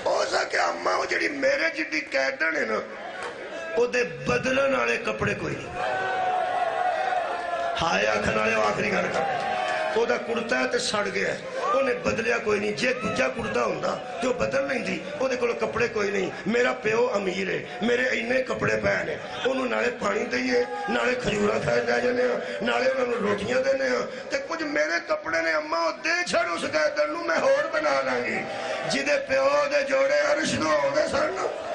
ہو سکے اماں جڑی میرے جڑی قیدن ہے نا او دے بدلن والے کپڑے کوئی نہیں ہائے آکھن والے آخری گل کر او دا کرتا ہے تے سڑ گیا ہے انہیں بدلیا کوئی نہیں جے دوجا کرتا ہوندا تو بدل نہیں دی او دے کول کپڑے کوئی نہیں میرا پیو امیر ہے میرے اینے کپڑے پے نے انہوں نالے پانی دئیے نالے کھجوراں کھائے لے جانے ہاں نالے انہوں روٹیاں دینے ہاں تے کچھ میرے کپڑے نے اماں دے چھڑ اس قیدن نوں میں ہور بنا لاں گی جدے پیو دے جوڑے عرش نو ہوندے سن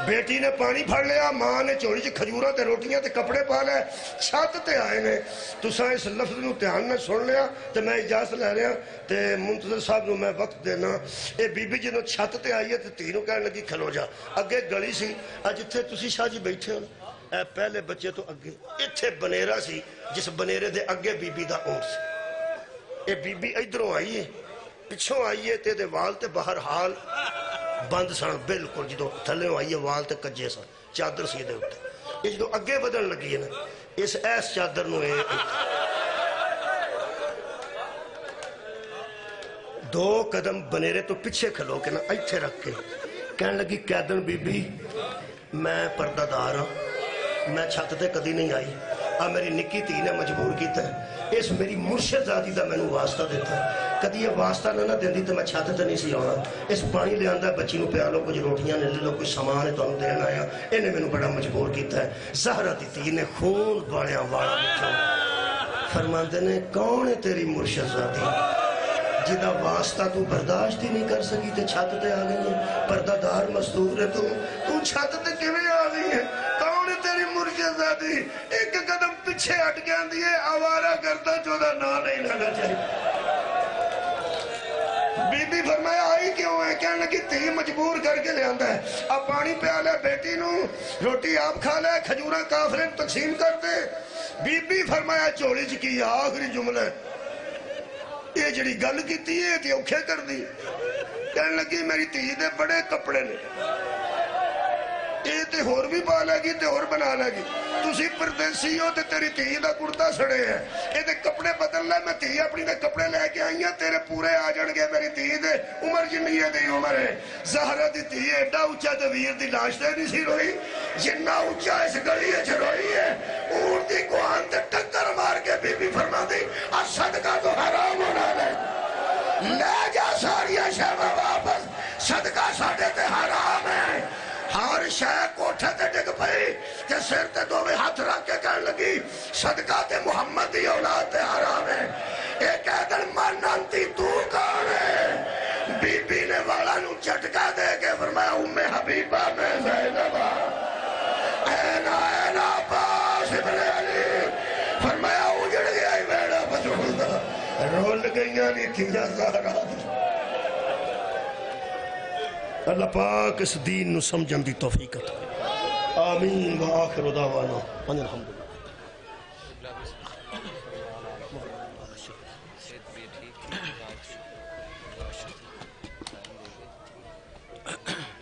بیٹی نے پانی پھڑ لیا ماں نے چوڑی چ کھجوراں تے روٹیاں تے کپڑے پا لے چھت تے آئے نے تساں اس لفظ نو دھیان نہ سن لیا تے میں اجازت لے رہا تے منتظر صاحب نو میں وقت دینا اے بی بی جنوں چھت تے آئی ہے تے تھی نو کہن لگی کھلو جا اگے گلی سی اج اتھے تسی شاہ جی بیٹھے ہو اے پہلے بچے تو اگے اتھے بنیرا سی جس بنیرے دے اگے بی بی دا اونٹ سی اے بی بی ادھروں آئی ہے پچھوں آئی ہے تے دے وال تے باہر حال بند سن بالکل جدو تھلے آئی ہے وال تے کجے سن چادر سی دے اٹھے یہ جدو اگے بدن لگی ہے نا اس ایس چادر نو دو قدم بنیرے تو پیچھے کھلو کے نا ایتھے رکھ کے کہنے لگی قیدن بی بی میں پردہ دار ہوں میں چھت تے کدی نہیں آئی میری نکی تھی نے مجبور کیتا ہے اس میری مرشد زادی دا میں نے واسطہ دیتا ہے کدی یہ واسطہ نہ دیندی تو میں چھت تے نہیں سی آنا اس پانی لے آندا بچی نو پیا لو کچھ روٹیاں لے لو کوئی سامان ہے تانوں دین آیا انہیں میں نے بڑا مجبور کیتا ہے زہرا دی تھی نے خون والیاں والا مٹھو فرماندے نے کون ہے تیری مرشد زادی جدا واسطہ تو برداشت ہی نہیں کر سکی تے چھت تے آ گئی ہے پردہ دار مستور ہے تو چھت تے کیویں آ گئی ہے کون ہے تیری مرشد زادی ایک قدم پیچھے ہٹ گیا دیئے آوارہ کرتا چودہ نام نہیں لینا چاہیے بی بی فرمایا آئی کیوں ہے کہنے لگی تھی مجبور کر کے لے آندا ہے اب پانی پیا لے بیٹی نو روٹی آپ کھا لے کھجوراں کافرے تقسیم کر دے بی بی فرمایا چوڑی چکی آخری جملہ یہ جڑی گل کی تھی یہ تھی اوکھے کر دی کہنے لگی میری تھی دے بڑے کپڑے نے یہ تے ہور بھی پا لے گی تے ہور بنا لے گی تسی پردیسی ہو تے تیری تھی دا کرتا سڑے ہے یہ تے کپڑے بدل لے میں تھی اپنی دے کپڑے لے کے آئی ہیں تیرے پورے آ جان گے میری تھی دے عمر جنی ہے دی عمر ہے زہرہ دی تھی ایڈا اچھا تے ویر دی لاش دے نہیں سی روئی جنہ اچھا اس گلی اچھ روئی ہے اونٹ دی کوان تے ٹکر مار کے بی بی فرما دی اور صدقہ تو حرام ہونا لے جا ساریا شہوہ واپس صدقہ ساڑھے تے حرام ہے ہر شے کوٹھے تے ڈگ پئی کہ سر تے دوویں ہاتھ رکھ کے کہنے لگی صدقہ تے محمد دی اولاد تے حرام ہے ایک قیدن مانانتی تو کون ہے بی بی نے والا نو چٹکا دے کے فرمایا ام حبیبہ میں زینبہ اینا عباس ابن علی فرمایا اجڑ گیا ہی ویڑا بجول دا رول گئیاں نہیں تھی جا زہرہ اللہ پاک اس دین نو سمجھن دی توفیق عطا آمین و آخر دعوانا ان الحمدللہ